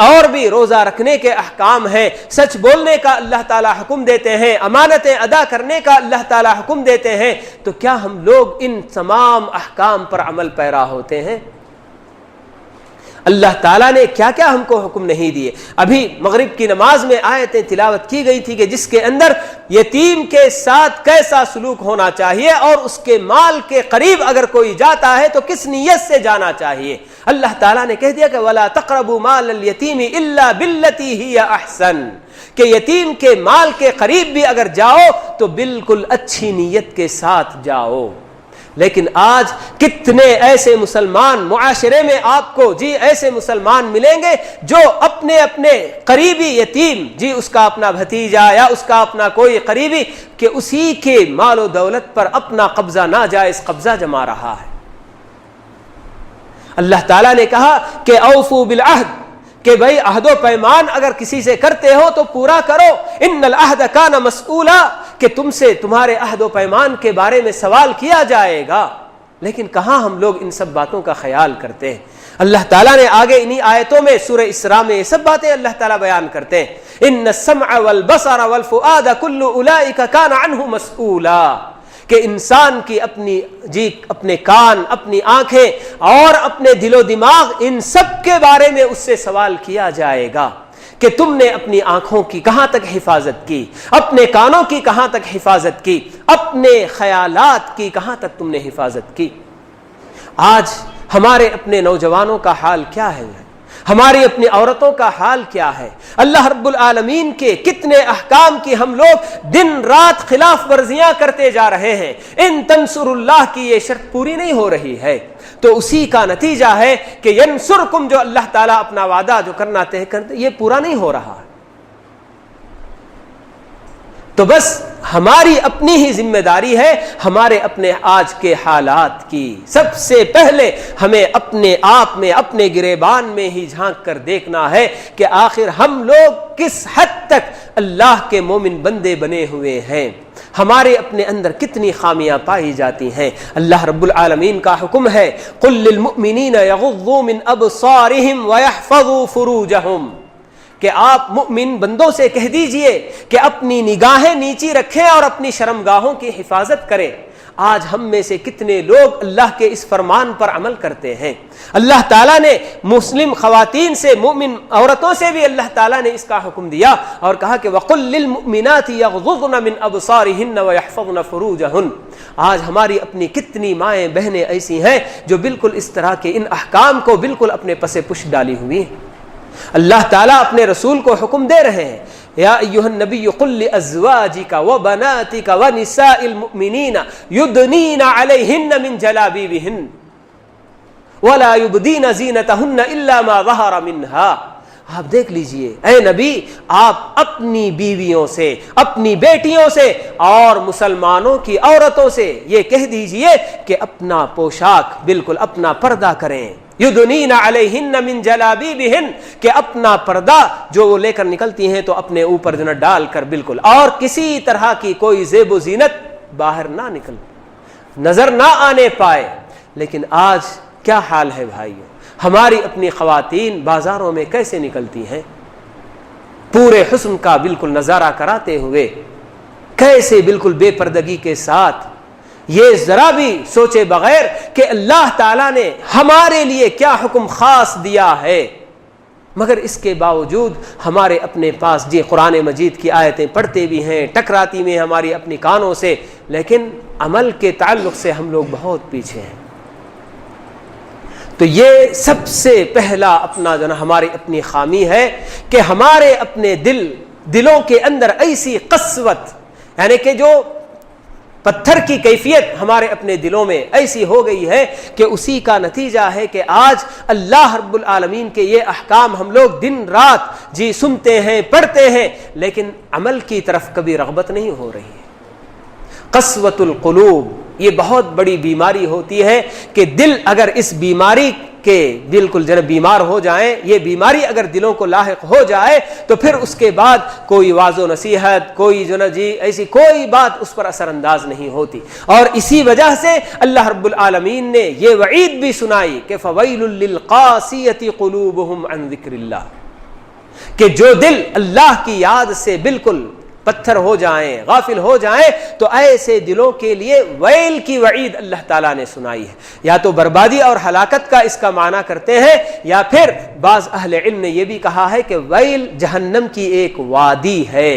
اور بھی روزہ رکھنے کے احکام ہیں، سچ بولنے کا اللہ تعالیٰ حکم دیتے ہیں، امانتیں ادا کرنے کا اللہ تعالیٰ حکم دیتے ہیں، تو کیا ہم لوگ ان تمام احکام پر عمل پیرا ہوتے ہیں؟ اللہ تعالیٰ نے کیا کیا ہم کو حکم نہیں دیے؟ ابھی مغرب کی نماز میں آیتیں تلاوت کی گئی تھی کہ جس کے اندر یتیم کے ساتھ کیسا سلوک ہونا چاہیے اور اس کے مال کے قریب اگر کوئی جاتا ہے تو کس نیت سے جانا چاہیے۔ اللہ تعالیٰ نے کہہ دیا کہ وَلَا تَقْرَبُوا مَالَ الْيَتِيمِ إِلَّا بِالَّتِي هِيَ أَحْسَنُ، کہ یتیم کے مال کے قریب بھی اگر جاؤ تو بالکل اچھی نیت کے ساتھ جاؤ۔ لیکن آج کتنے ایسے مسلمان معاشرے میں آپ کو ایسے مسلمان ملیں گے جو اپنے اپنے قریبی یتیم اس کا اپنا بھتیجا یا اس کا اپنا کوئی قریبی کہ اسی کے مال و دولت پر اپنا قبضہ ناجائز قبضہ جما رہا ہے۔ اللہ تعالیٰ نے کہا کہ اوفوا بالعہد، کہ بھائی عہد و پیمان اگر کسی سے کرتے ہو تو پورا کرو، ان العہد کان مسئولا، کہ تم سے تمہارے عہد و پیمان کے بارے میں سوال کیا جائے گا۔ لیکن کہاں ہم لوگ ان سب باتوں کا خیال کرتے ہیں؟ اللہ تعالیٰ نے آگے انہی آیتوں میں سورہ اسراء میں یہ سب باتیں اللہ تعالیٰ بیان کرتے ہیں، ان السمع والبصر والفؤاد کل اولئک کان عنہ مسئولا، کہ انسان کی اپنے کان، اپنی آنکھیں اور اپنے دل و دماغ، ان سب کے بارے میں اس سے سوال کیا جائے گا کہ تم نے اپنی آنکھوں کی کہاں تک حفاظت کی، اپنے کانوں کی کہاں تک حفاظت کی، اپنے خیالات کی کہاں تک تم نے حفاظت کی۔ آج ہمارے اپنے نوجوانوں کا حال کیا ہے؟ ہماری اپنی عورتوں کا حال کیا ہے؟ اللہ رب العالمین کے کتنے احکام کی ہم لوگ دن رات خلاف ورزیاں کرتے جا رہے ہیں۔ ان تنصر اللہ کی یہ شرط پوری نہیں ہو رہی ہے تو اسی کا نتیجہ ہے کہ ینصرکم، جو اللہ تعالیٰ اپنا وعدہ جو کرنا طے کرتے یہ پورا نہیں ہو رہا ہے۔ تو بس ہماری اپنی ہی ذمہ داری ہے ہمارے اپنے آج کے حالات کی۔ سب سے پہلے ہمیں اپنے آپ میں، اپنے گریبان میں ہی جھانک کر دیکھنا ہے کہ آخر ہم لوگ کس حد تک اللہ کے مومن بندے بنے ہوئے ہیں، ہمارے اپنے اندر کتنی خامیاں پائی جاتی ہیں۔ اللہ رب العالمین کا حکم ہے قل للمؤمنین یغضوا من ابصارہم ویحفظوا فروجہم، کہ آپ مؤمن بندوں سے کہہ دیجئے کہ اپنی نگاہیں نیچی رکھیں اور اپنی شرمگاہوں کی حفاظت کریں۔ آج ہم میں سے کتنے لوگ اللہ کے اس فرمان پر عمل کرتے ہیں؟ اللہ تعالیٰ نے مسلم خواتین سے، مومن عورتوں سے بھی اللہ تعالیٰ نے اس کا حکم دیا اور کہا کہ وَقُلْ لِلْمُؤْمِنَاتِ يَغْضُضْنَ مِنْ أَبْصَارِهِنَّ وَيَحْفَظْنَ فُرُوجَهُنَّ۔ آج ہماری اپنی کتنی مائیں بہنیں ایسی ہیں جو بالکل اس طرح کے ان احکام کو بالکل اپنے پس پش ڈالی ہوئی ہیں۔ اللہ تعالیٰ اپنے رسول کو حکم دے رہے ہیں یا ایھا النبی قل لازواجک وبناتک ونساء المؤمنین یدنین علیہن من جلابیبہن ولا یبدین زینتہن الا ما ظہر منها۔ آپ دیکھ لیجئے اے نبی، آپ اپنی بیویوں سے، اپنی بیٹیوں سے اور مسلمانوں کی عورتوں سے یہ کہہ دیجئے کہ اپنا پوشاک بالکل اپنا پردہ کریں، یدنین علیہن من جلابیبہن، کہ اپنا پردہ جو وہ لے کر نکلتی ہیں تو اپنے اوپر جو ڈال کر بالکل، اور کسی طرح کی کوئی زیب و زینت باہر نہ نکل، نظر نہ آنے پائے۔ لیکن آج کیا حال ہے بھائیو؟ ہماری اپنی خواتین بازاروں میں کیسے نکلتی ہیں پورے حسن کا بالکل نظارہ کراتے ہوئے، کیسے بالکل بے پردگی کے ساتھ، یہ ذرا بھی سوچے بغیر کہ اللہ تعالیٰ نے ہمارے لیے کیا حکم خاص دیا ہے، مگر اس کے باوجود ہمارے اپنے پاس قرآن مجید کی آیتیں پڑھتے بھی ہیں، ٹکراتی میں ہماری اپنی کانوں سے، لیکن عمل کے تعلق سے ہم لوگ بہت پیچھے ہیں۔ تو یہ سب سے پہلا اپنا جو نا ہماری اپنی خامی ہے کہ ہمارے اپنے دلوں کے اندر ایسی قسوت، یعنی کہ جو پتھر کی کیفیت ہمارے اپنے دلوں میں ایسی ہو گئی ہے کہ اسی کا نتیجہ ہے کہ آج اللہ رب العالمین کے یہ احکام ہم لوگ دن رات سنتے ہیں، پڑھتے ہیں، لیکن عمل کی طرف کبھی رغبت نہیں ہو رہی ہے۔ قسوۃ القلوب یہ بہت بڑی بیماری ہوتی ہے کہ دل اگر اس بیماری کے بالکل بیمار ہو جائیں، یہ بیماری اگر دلوں کو لاحق ہو جائے تو پھر اس کے بعد کوئی واعظ و نصیحت، کوئی ایسی کوئی بات اس پر اثر انداز نہیں ہوتی۔ اور اسی وجہ سے اللہ رب العالمین نے یہ وعید بھی سنائی کہ فویل للقاسیۃ قلوبہم عن ذکر اللہ، کہ جو دل اللہ کی یاد سے بالکل پتھر ہو جائیں، غافل ہو جائیں، تو ایسے دلوں کے لیے ویل کی وعید اللہ تعالیٰ نے سنائی ہے۔ یا تو بربادی اور ہلاکت کا اس کا معنی کرتے ہیں، یا پھر بعض اہل علم نے یہ بھی کہا ہے کہ ویل جہنم کی ایک وادی ہے۔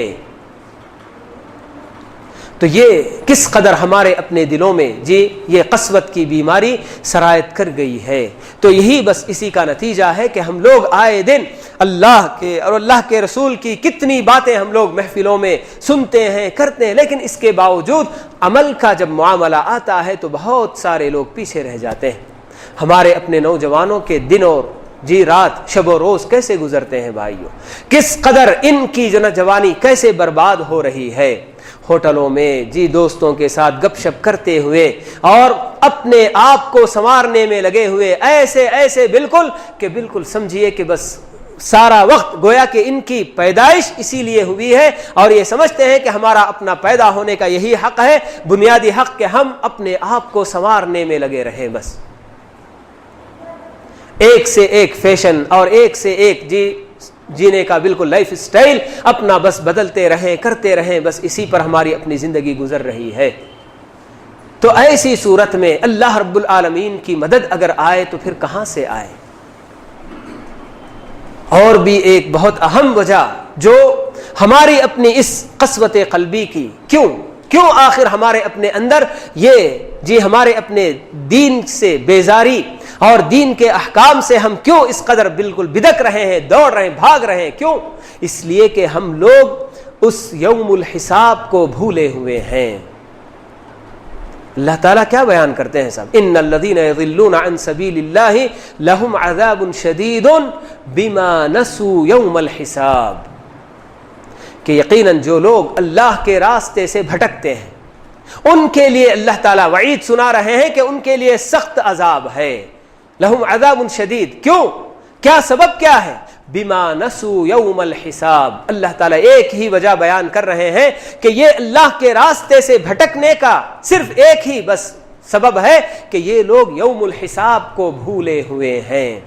تو یہ کس قدر ہمارے اپنے دلوں میں یہ قسوت کی بیماری سرایت کر گئی ہے۔ تو یہی بس اسی کا نتیجہ ہے کہ ہم لوگ آئے دن اللہ کے اور اللہ کے رسول کی کتنی باتیں ہم لوگ محفلوں میں سنتے ہیں، کرتے ہیں، لیکن اس کے باوجود عمل کا جب معاملہ آتا ہے تو بہت سارے لوگ پیچھے رہ جاتے ہیں۔ ہمارے اپنے نوجوانوں کے دن اور رات، شب و روز کیسے گزرتے ہیں بھائیوں، کس قدر ان کی جوانی کیسے برباد ہو رہی ہے، ہوٹلوں میں دوستوں کے ساتھ گپ شپ کرتے ہوئے اور اپنے آپ کو سنوارنے میں لگے ہوئے، ایسے بالکل سمجھیے کہ بس سارا وقت گویا کہ ان کی پیدائش اسی لیے ہوئی ہے اور یہ سمجھتے ہیں کہ ہمارا اپنا پیدا ہونے کا یہی حق ہے، بنیادی حق کہ ہم اپنے آپ کو سنوارنے میں لگے رہیں۔ بس ایک سے ایک فیشن اور ایک سے ایک جینے کا بالکل لائف سٹائل اپنا بس بدلتے رہیں، کرتے رہیں، بس اسی پر ہماری اپنی زندگی گزر رہی ہے۔ تو ایسی صورت میں اللہ رب العالمین کی مدد اگر آئے تو پھر کہاں سے آئے؟ اور بھی ایک بہت اہم وجہ جو ہماری اپنی اس قسوت قلبی کی کیوں آخر ہمارے اپنے اندر یہ ہمارے اپنے دین سے بیزاری اور دین کے احکام سے ہم کیوں اس قدر بالکل بدک رہے ہیں، دوڑ رہے ہیں، بھاگ رہے ہیں، کیوں؟ اس لیے کہ ہم لوگ اس یوم الحساب کو بھولے ہوئے ہیں۔ اللہ تعالیٰ کیا بیان کرتے ہیں صاحب؟ ان الذین یضلون عن سبیل اللہ لہم عذاب شدید بما نسوا یوم الحساب، کہ یقیناً جو لوگ اللہ کے راستے سے بھٹکتے ہیں ان کے لیے اللہ تعالیٰ وعید سنا رہے ہیں کہ ان کے لیے سخت عذاب ہے۔ لہم عذاب شدید، کیوں؟ کیا سبب کیا ہے؟ بما نسوا یوم الحساب۔ اللہ تعالیٰ ایک ہی وجہ بیان کر رہے ہیں کہ یہ اللہ کے راستے سے بھٹکنے کا صرف ایک ہی بس سبب ہے کہ یہ لوگ یوم الحساب کو بھولے ہوئے ہیں۔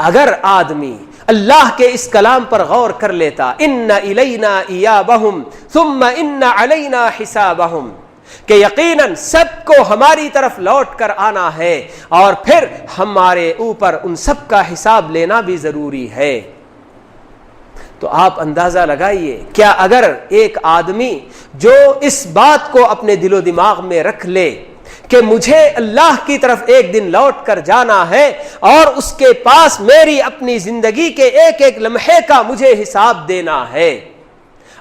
اگر آدمی اللہ کے اس کلام پر غور کر لیتا، ان الینا ایابہم ثم ان علینا حسابہم، کہ یقیناً سب کو ہماری طرف لوٹ کر آنا ہے اور پھر ہمارے اوپر ان سب کا حساب لینا بھی ضروری ہے، تو آپ اندازہ لگائیے کیا اگر ایک آدمی جو اس بات کو اپنے دل و دماغ میں رکھ لے کہ مجھے اللہ کی طرف ایک دن لوٹ کر جانا ہے اور اس کے پاس میری اپنی زندگی کے ایک ایک لمحے کا مجھے حساب دینا ہے۔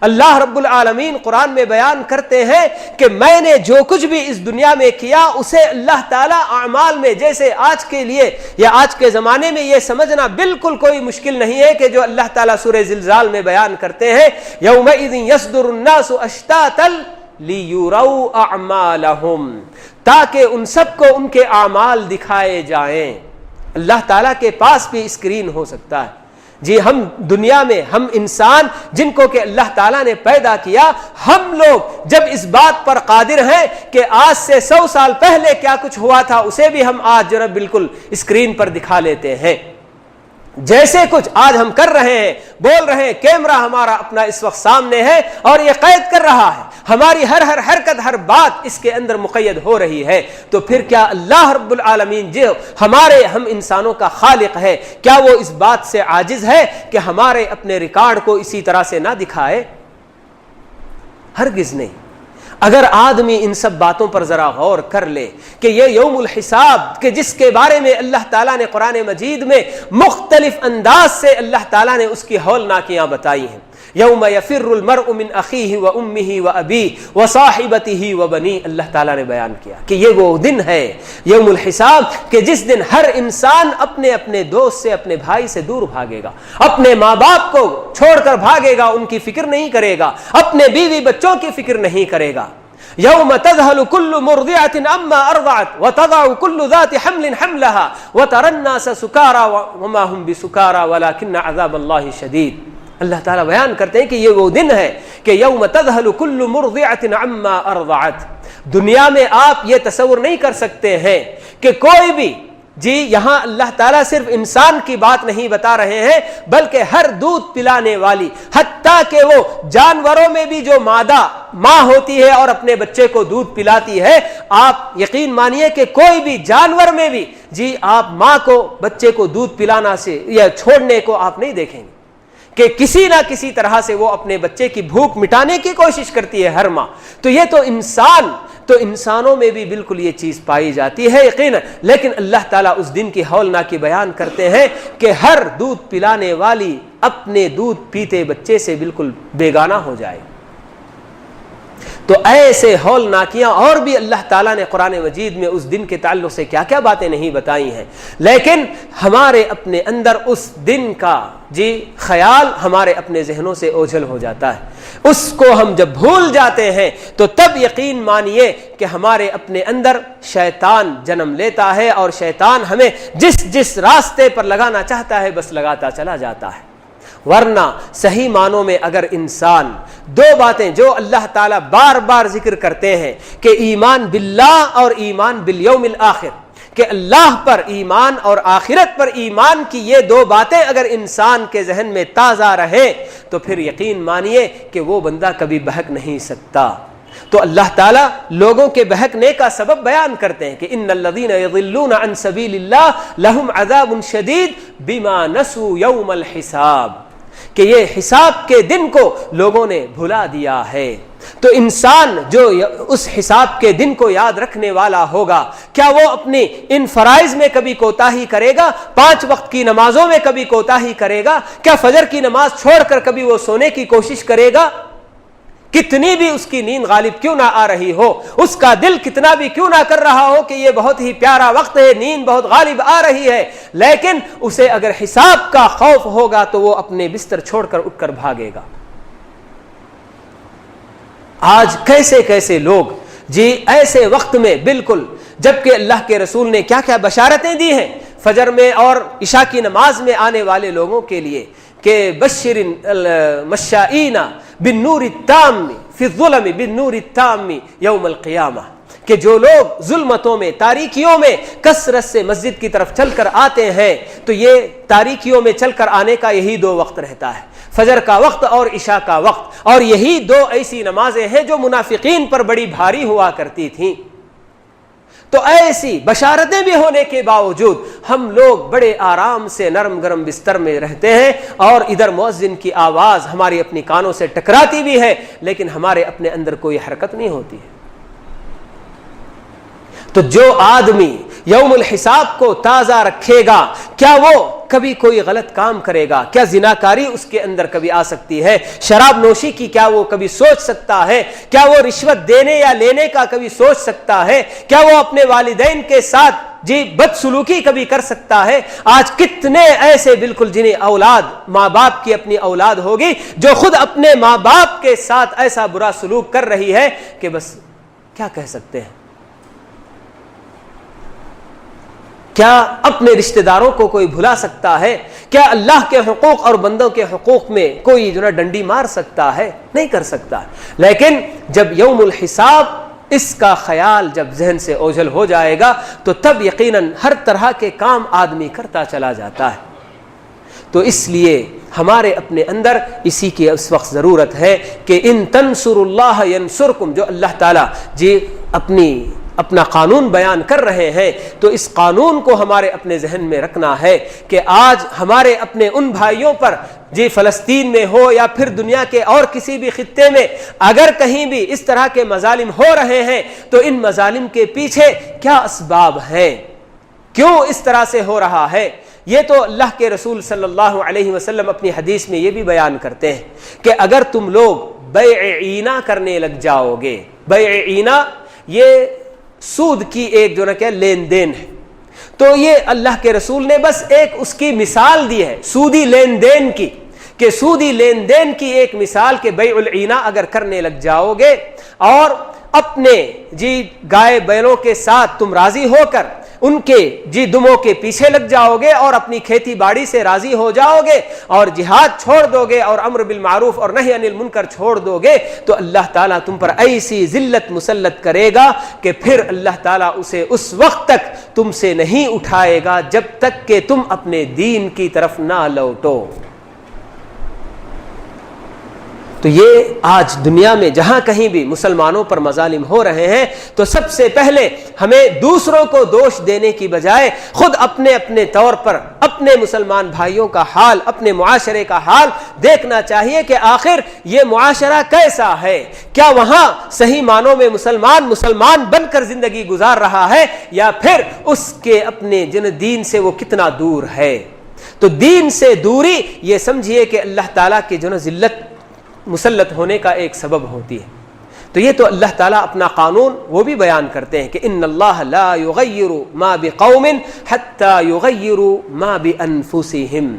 اللہ رب العالمین قرآن میں بیان کرتے ہیں کہ میں نے جو کچھ بھی اس دنیا میں کیا اسے اللہ تعالیٰ اعمال میں، جیسے آج کے لیے یا آج کے زمانے میں یہ سمجھنا بالکل کوئی مشکل نہیں ہے کہ جو اللہ تعالیٰ سورہ زلزال میں بیان کرتے ہیں، یومئذ یصدر الناس اشتاتا لیروا اعمالہم، تاکہ ان سب کو ان کے اعمال دکھائے جائیں۔ اللہ تعالیٰ کے پاس بھی اسکرین ہو سکتا ہے۔ ہم دنیا میں ہم انسان جن کو کہ اللہ تعالیٰ نے پیدا کیا، ہم لوگ جب اس بات پر قادر ہیں کہ آج سے 100 سال پہلے کیا کچھ ہوا تھا اسے بھی ہم آج بالکل اسکرین پر دکھا لیتے ہیں۔ جیسے کچھ آج ہم کر رہے ہیں، بول رہے ہیں، کیمرہ ہمارا اپنا اس وقت سامنے ہے اور یہ قید کر رہا ہے، ہماری ہر حرکت، ہر بات اس کے اندر مقید ہو رہی ہے، تو پھر کیا اللہ رب العالمین جو ہم انسانوں کا خالق ہے، کیا وہ اس بات سے عاجز ہے کہ ہمارے اپنے ریکارڈ کو اسی طرح سے نہ دکھائے؟ ہرگز نہیں۔ اگر آدمی ان سب باتوں پر ذرا غور کر لے کہ یہ یوم الحساب کہ جس کے بارے میں اللہ تعالیٰ نے قرآن مجید میں مختلف انداز سے اللہ تعالیٰ نے اس کی ہولناکیاں بتائی ہیں. یوم یفر المرء من اخیہ و امہ و ابیہ و صاحبتہ و بنیہ، اللہ تعالیٰ نے بیان کیا کہ یہ وہ دن ہے یوم الحساب کہ جس دن ہر انسان اپنے اپنے دوست سے، اپنے بھائی سے دور بھاگے گا، اپنے ماں باپ کو چھوڑ کر بھاگے گا، ان کی فکر نہیں کرے گا، اپنے بیوی بچوں کی فکر نہیں کرے گا. یوم تذہل کل مرضعۃ عما ارضعت وتضع کل ذات حمل حملها وترى الناس سکارى وما هم بسکارى ولكن عذاب اللہ شدید. اللہ تعالیٰ بیان کرتے ہیں کہ یہ وہ دن ہے کہ یوم تذہل کل مرضعۃ عما ارضعت. دنیا میں آپ یہ تصور نہیں کر سکتے ہیں کہ کوئی بھی، جی یہاں اللہ تعالیٰ صرف انسان کی بات نہیں بتا رہے ہیں بلکہ ہر دودھ پلانے والی، حتیٰ کہ وہ جانوروں میں بھی جو مادہ ماں ہوتی ہے اور اپنے بچے کو دودھ پلاتی ہے، آپ یقین مانیے کہ کوئی بھی جانور میں بھی جی آپ ماں کو بچے کو دودھ پلانا سے یا چھوڑنے کو آپ نہیں دیکھیں گے کہ کسی نہ کسی طرح سے وہ اپنے بچے کی بھوک مٹانے کی کوشش کرتی ہے ہر ماں. تو یہ تو انسانوں میں بھی بالکل یہ چیز پائی جاتی ہے یقینا. لیکن اللہ تعالیٰ اس دن کی ہولناکی بیان کرتے ہیں کہ ہر دودھ پلانے والی اپنے دودھ پیتے بچے سے بالکل بیگانہ ہو جائے. تو ایسے ہولناکیاں اور بھی اللہ تعالیٰ نے قرآن مجید میں اس دن کے تعلق سے کیا کیا باتیں نہیں بتائی ہیں، لیکن ہمارے اپنے اندر اس دن کا جی خیال ہمارے اپنے ذہنوں سے اوجھل ہو جاتا ہے. اس کو ہم جب بھول جاتے ہیں تو تب یقین مانیے کہ ہمارے اپنے اندر شیطان جنم لیتا ہے اور شیطان ہمیں جس راستے پر لگانا چاہتا ہے بس لگاتا چلا جاتا ہے. ورنہ صحیح معنوں میں اگر انسان دو باتیں جو اللہ تعالیٰ بار بار ذکر کرتے ہیں کہ ایمان باللہ اور ایمان بالیوم الآخر، کہ اللہ پر ایمان اور آخرت پر ایمان کی یہ دو باتیں اگر انسان کے ذہن میں تازہ رہیں تو پھر یقین مانیے کہ وہ بندہ کبھی بہک نہیں سکتا. تو اللہ تعالیٰ لوگوں کے بہکنے کا سبب بیان کرتے ہیں کہ ان الذین یضلون عن سبیل اللہ لہم عذاب شدید بما نسوا یوم الحساب، کہ یہ حساب کے دن کو لوگوں نے بھلا دیا ہے. تو انسان جو اس حساب کے دن کو یاد رکھنے والا ہوگا، کیا وہ اپنی ان فرائض میں کبھی کوتاہی کرے گا؟ 5 وقت کی نمازوں میں کبھی کوتاہی کرے گا؟ کیا فجر کی نماز چھوڑ کر کبھی وہ سونے کی کوشش کرے گا؟ کتنی بھی اس کی نیند غالب کیوں نہ آ رہی ہو، اس کا دل کتنا بھی کیوں نہ کر رہا ہو کہ یہ بہت ہی پیارا وقت ہے، نیند بہت غالب آ رہی ہے، لیکن اسے اگر حساب کا خوف ہوگا تو وہ اپنے بستر چھوڑ کر اٹھ کر بھاگے گا. آج کیسے کیسے لوگ جی ایسے وقت میں بالکل، جبکہ اللہ کے رسول نے کیا کیا بشارتیں دی ہیں فجر میں اور عشاء کی نماز میں آنے والے لوگوں کے لیے کہ بشر المشائین بالنور التام فی الظلم بالنور التام یوم القیامہ، کہ جو لوگ ظلمتوں میں، تاریکیوں میں کثرت سے مسجد کی طرف چل کر آتے ہیں تو یہ تاریکیوں میں چل کر آنے کا یہی 2 وقت رہتا ہے، فجر کا وقت اور عشاء کا وقت، اور یہی 2 ایسی نمازیں ہیں جو منافقین پر بڑی بھاری ہوا کرتی تھیں. تو ایسی بشارتیں بھی ہونے کے باوجود ہم لوگ بڑے آرام سے نرم گرم بستر میں رہتے ہیں اور ادھر مؤذن کی آواز ہماری اپنی کانوں سے ٹکراتی بھی ہے لیکن ہمارے اپنے اندر کوئی حرکت نہیں ہوتی ہے. تو جو آدمی یوم الحساب کو تازہ رکھے گا، کیا وہ کبھی کوئی غلط کام کرے گا؟ کیا زناکاری اس کے اندر کبھی آ سکتی ہے؟ شراب نوشی کی کیا وہ کبھی سوچ سکتا ہے؟ کیا وہ رشوت دینے یا لینے کا کبھی سوچ سکتا ہے؟ کیا وہ اپنے والدین کے ساتھ جی بدسلوکی کبھی کر سکتا ہے؟ آج کتنے ایسے بالکل جنہیں اولاد، ماں باپ کی اپنی اولاد ہوگی جو خود اپنے ماں باپ کے ساتھ ایسا برا سلوک کر رہی ہے کہ بس کیا کہہ سکتے ہیں. کیا اپنے رشتہ داروں کو کوئی بھلا سکتا ہے؟ کیا اللہ کے حقوق اور بندوں کے حقوق میں کوئی جو ہے ڈنڈی مار سکتا ہے؟ نہیں کر سکتا. لیکن جب یوم الحساب اس کا خیال جب ذہن سے اوجھل ہو جائے گا تو تب یقیناً ہر طرح کے کام آدمی کرتا چلا جاتا ہے. تو اس لیے ہمارے اپنے اندر اسی کی اس وقت ضرورت ہے کہ ان تنصر اللہ ینصرکم، جو اللہ تعالیٰ جی اپنی اپنا قانون بیان کر رہے ہیں تو اس قانون کو ہمارے اپنے ذہن میں رکھنا ہے کہ آج ہمارے اپنے ان بھائیوں پر جی فلسطین میں ہو یا پھر دنیا کے اور کسی بھی خطے میں اگر کہیں بھی اس طرح کے مظالم ہو رہے ہیں تو ان مظالم کے پیچھے کیا اسباب ہیں، کیوں اس طرح سے ہو رہا ہے۔ یہ تو اللہ کے رسول صلی اللہ علیہ وسلم اپنی حدیث میں یہ بھی بیان کرتے ہیں کہ اگر تم لوگ بیع عینہ کرنے لگ جاؤ گے، بیع عینہ یہ سود کی ایک جو نا کہ لین دین ہے، تو یہ اللہ کے رسول نے بس ایک اس کی مثال دی ہے سودی لین دین کی، کہ سودی لین دین کی ایک مثال کہ بیع العینہ اگر کرنے لگ جاؤ گے اور اپنے جی گائے بیلوں کے ساتھ تم راضی ہو کر ان کے جی دموں کے پیچھے لگ جاؤ گے اور اپنی کھیتی باڑی سے راضی ہو جاؤ گے اور جہاد چھوڑ دو گے اور امر بالمعروف اور نہی عن المنکر چھوڑ دو گے تو اللہ تعالیٰ تم پر ایسی ذلت مسلط کرے گا کہ پھر اللہ تعالیٰ اسے اس وقت تک تم سے نہیں اٹھائے گا جب تک کہ تم اپنے دین کی طرف نہ لوٹو۔ تو یہ آج دنیا میں جہاں کہیں بھی مسلمانوں پر مظالم ہو رہے ہیں تو سب سے پہلے ہمیں دوسروں کو دوش دینے کی بجائے خود اپنے اپنے طور پر اپنے مسلمان بھائیوں کا حال، اپنے معاشرے کا حال دیکھنا چاہیے کہ آخر یہ معاشرہ کیسا ہے، کیا وہاں صحیح معنوں میں مسلمان بن کر زندگی گزار رہا ہے یا پھر اس کے اپنے جن دین سے وہ کتنا دور ہے۔ تو دین سے دوری یہ سمجھیے کہ اللہ تعالیٰ کی جو ذلت مسلط ہونے کا ایک سبب ہوتی ہے۔ تو یہ تو اللہ تعالیٰ اپنا قانون وہ بھی بیان کرتے ہیں کہ ان اللہ لا یغیر ما بقوم حتی یغیروا ما بانفسہم۔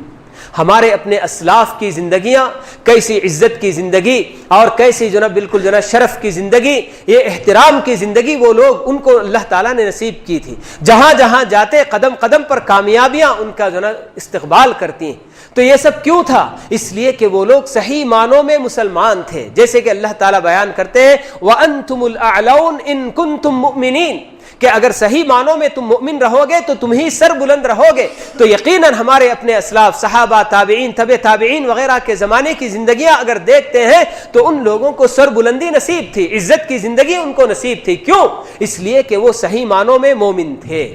ہمارے اپنے اسلاف کی زندگیاں کیسی عزت کی زندگی اور کیسی بالکل شرف کی زندگی، یہ احترام کی زندگی وہ لوگ ان کو اللہ تعالیٰ نے نصیب کی تھی، جہاں جہاں جاتے قدم قدم پر کامیابیاں ان کا استقبال کرتی ہیں۔ تو یہ سب کیوں تھا؟ اس لیے کہ وہ لوگ صحیح معنوں میں مسلمان تھے، جیسے کہ اللہ تعالیٰ بیان کرتے ہیں وَأَنْتُمُ الْأَعْلَوْنَ إِن كُنْتُم مُؤْمِنِينَ، کہ اگر صحیح معنوں میں تم مؤمن رہو گے تو تم ہی سر بلند رہو گے۔ تو یقیناً ہمارے اپنے اسلاف صحابہ، تابعین، تبع تابعین وغیرہ کے زمانے کی زندگیاں اگر دیکھتے ہیں تو ان لوگوں کو سر بلندی نصیب تھی، عزت کی زندگی ان کو نصیب تھی۔ کیوں؟ اس لیے کہ وہ صحیح معنوں میں مومن تھے۔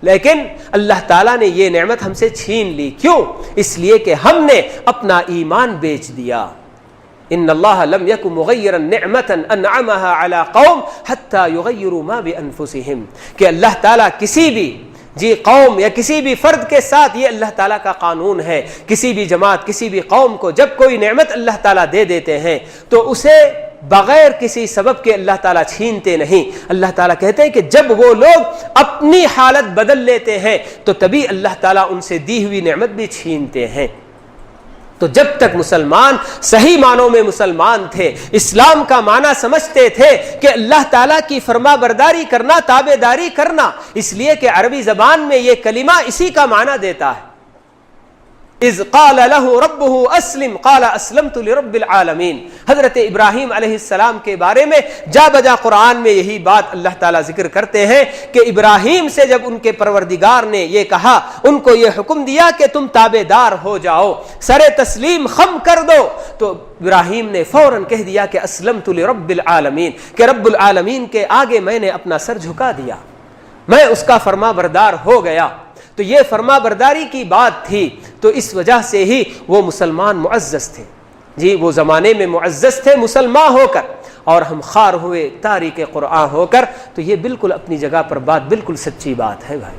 لیکن اللہ تعالیٰ نے یہ نعمت ہم سے چھین لی، کیوں؟ اس لیے کہ ہم نے اپنا ایمان بیچ دیا۔ ان اللہ لم یک مغیرا نعمتا انعمها علی قوم حتی یغیروا ما بانفسہم، کہ اللہ تعالیٰ کسی بھی قوم یا کسی بھی فرد کے ساتھ، یہ اللہ تعالیٰ کا قانون ہے، کسی بھی جماعت، کسی بھی قوم کو جب کوئی نعمت اللہ تعالیٰ دے دیتے ہیں تو اسے بغیر کسی سبب کے اللہ تعالیٰ چھینتے نہیں۔ اللہ تعالیٰ کہتے ہیں کہ جب وہ لوگ اپنی حالت بدل لیتے ہیں تو تبھی اللہ تعالیٰ ان سے دی ہوئی نعمت بھی چھینتے ہیں۔ تو جب تک مسلمان صحیح معنوں میں مسلمان تھے، اسلام کا معنی سمجھتے تھے کہ اللہ تعالیٰ کی فرما برداری کرنا، تابع داری کرنا، اس لیے کہ عربی زبان میں یہ کلمہ اسی کا معنی دیتا ہے۔ اذ قال له ربه اسلم قال اسلمت لرب العالمین۔ حضرت ابراہیم علیہ السلام کے بارے میں جا بجا قرآن میں یہی بات اللہ تعالیٰ ذکر کرتے ہیں کہ ابراہیم سے جب ان کے پروردگار نے یہ کہا، ان کو یہ حکم دیا کہ تم تابع دار ہو جاؤ، سر تسلیم خم کر دو، تو ابراہیم نے فوراً کہہ دیا کہ اسلمت لرب العالمین، کہ رب العالمین کے آگے میں نے اپنا سر جھکا دیا، میں اس کا فرما بردار ہو گیا۔ تو یہ فرما برداری کی بات تھی، تو اس وجہ سے ہی وہ مسلمان معزز تھے، وہ زمانے میں معزز تھے مسلمان ہو کر، اور ہم خار ہوئے تاریک قرآن ہو کر۔ تو یہ بالکل اپنی جگہ پر بات بالکل سچی بات ہے بھائی۔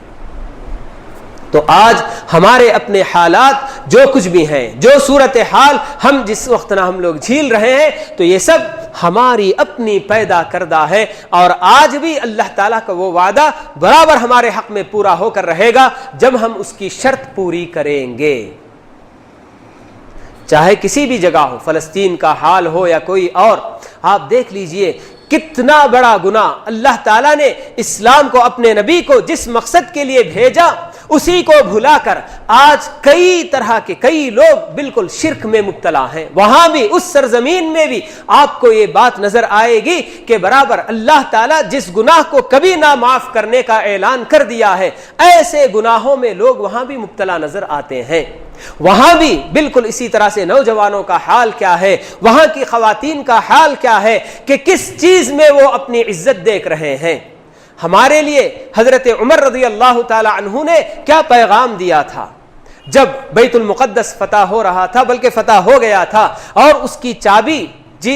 تو آج ہمارے اپنے حالات جو کچھ بھی ہیں، جو صورتحال ہم جس وقت ہم لوگ جھیل رہے ہیں، تو یہ سب ہماری اپنی پیدا کردہ ہے، اور آج بھی اللہ تعالیٰ کا وہ وعدہ برابر ہمارے حق میں پورا ہو کر رہے گا جب ہم اس کی شرط پوری کریں گے۔ چاہے کسی بھی جگہ ہو، فلسطین کا حال ہو یا کوئی اور، آپ دیکھ لیجئے کتنا بڑا گناہ اللہ تعالیٰ نے اسلام کو، اپنے نبی کو جس مقصد کے لیے بھیجا اسی کو بھلا کر آج کئی طرح کے کئی لوگ بالکل شرک میں مبتلا ہیں۔ وہاں بھی اس سرزمین میں بھی آپ کو یہ بات نظر آئے گی کہ برابر اللہ تعالیٰ جس گناہ کو کبھی نہ معاف کرنے کا اعلان کر دیا ہے، ایسے گناہوں میں لوگ وہاں بھی مبتلا نظر آتے ہیں۔ وہاں بھی بالکل اسی طرح سے نوجوانوں کا حال کیا ہے، وہاں کی خواتین کا حال کیا ہے کہ کس چیز میں وہ اپنی عزت دیکھ رہے ہیں۔ ہمارے لیے حضرت عمر رضی اللہ تعالی عنہ نے کیا پیغام دیا تھا جب بیت المقدس فتح ہو رہا تھا، بلکہ فتح ہو گیا تھا، اور اس کی چابی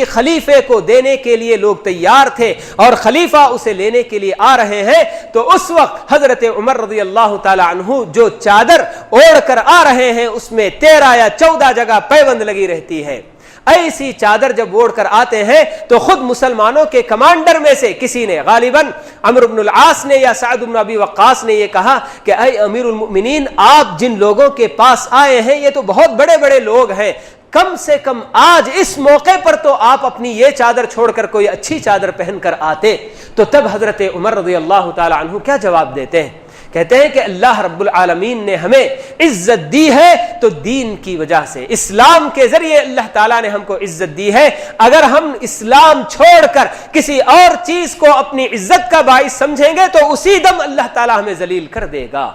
خلیفے کو دینے کے لیے لوگ تیار تھے اور خلیفہ اسے لینے کے لیے آ رہے ہیں، تو اس وقت حضرت عمر رضی اللہ تعالی عنہ جو چادر اوڑھ کر آ رہے ہیں اس میں 13 یا 14 جگہ پیوند لگی رہتی ہے۔ ایسی چادر جب اوڑھ کر آتے ہیں تو خود مسلمانوں کے کمانڈر میں سے کسی نے، غالباً عمرو بن العاص نے یا سعد بن ابی وقاص نے، یہ کہا کہ اے امیر المؤمنین، آپ جن لوگوں کے پاس آئے ہیں یہ تو بہت بڑے بڑے لوگ ہیں، کم سے کم آج اس موقع پر تو آپ اپنی یہ چادر چھوڑ کر کوئی اچھی چادر پہن کر آتے۔ تو تب حضرت عمر رضی اللہ تعالی عنہ کیا جواب دیتے ہیں؟ کہتے ہیں کہ اللہ رب العالمین نے ہمیں عزت دی ہے تو دین کی وجہ سے، اسلام کے ذریعے اللہ تعالیٰ نے ہم کو عزت دی ہے۔ اگر ہم اسلام چھوڑ کر کسی اور چیز کو اپنی عزت کا باعث سمجھیں گے تو اسی دم اللہ تعالیٰ ہمیں ذلیل کر دے گا۔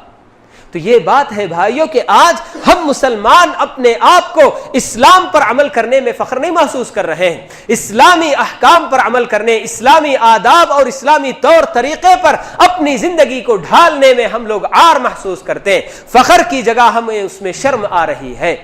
تو یہ بات ہے بھائیوں کہ آج ہم مسلمان اپنے آپ کو اسلام پر عمل کرنے میں فخر نہیں محسوس کر رہے ہیں، اسلامی احکام پر عمل کرنے، اسلامی آداب اور اسلامی طور طریقے پر اپنی زندگی کو ڈھالنے میں ہم لوگ عار محسوس کرتے ہیں، فخر کی جگہ ہمیں اس میں شرم آ رہی ہے۔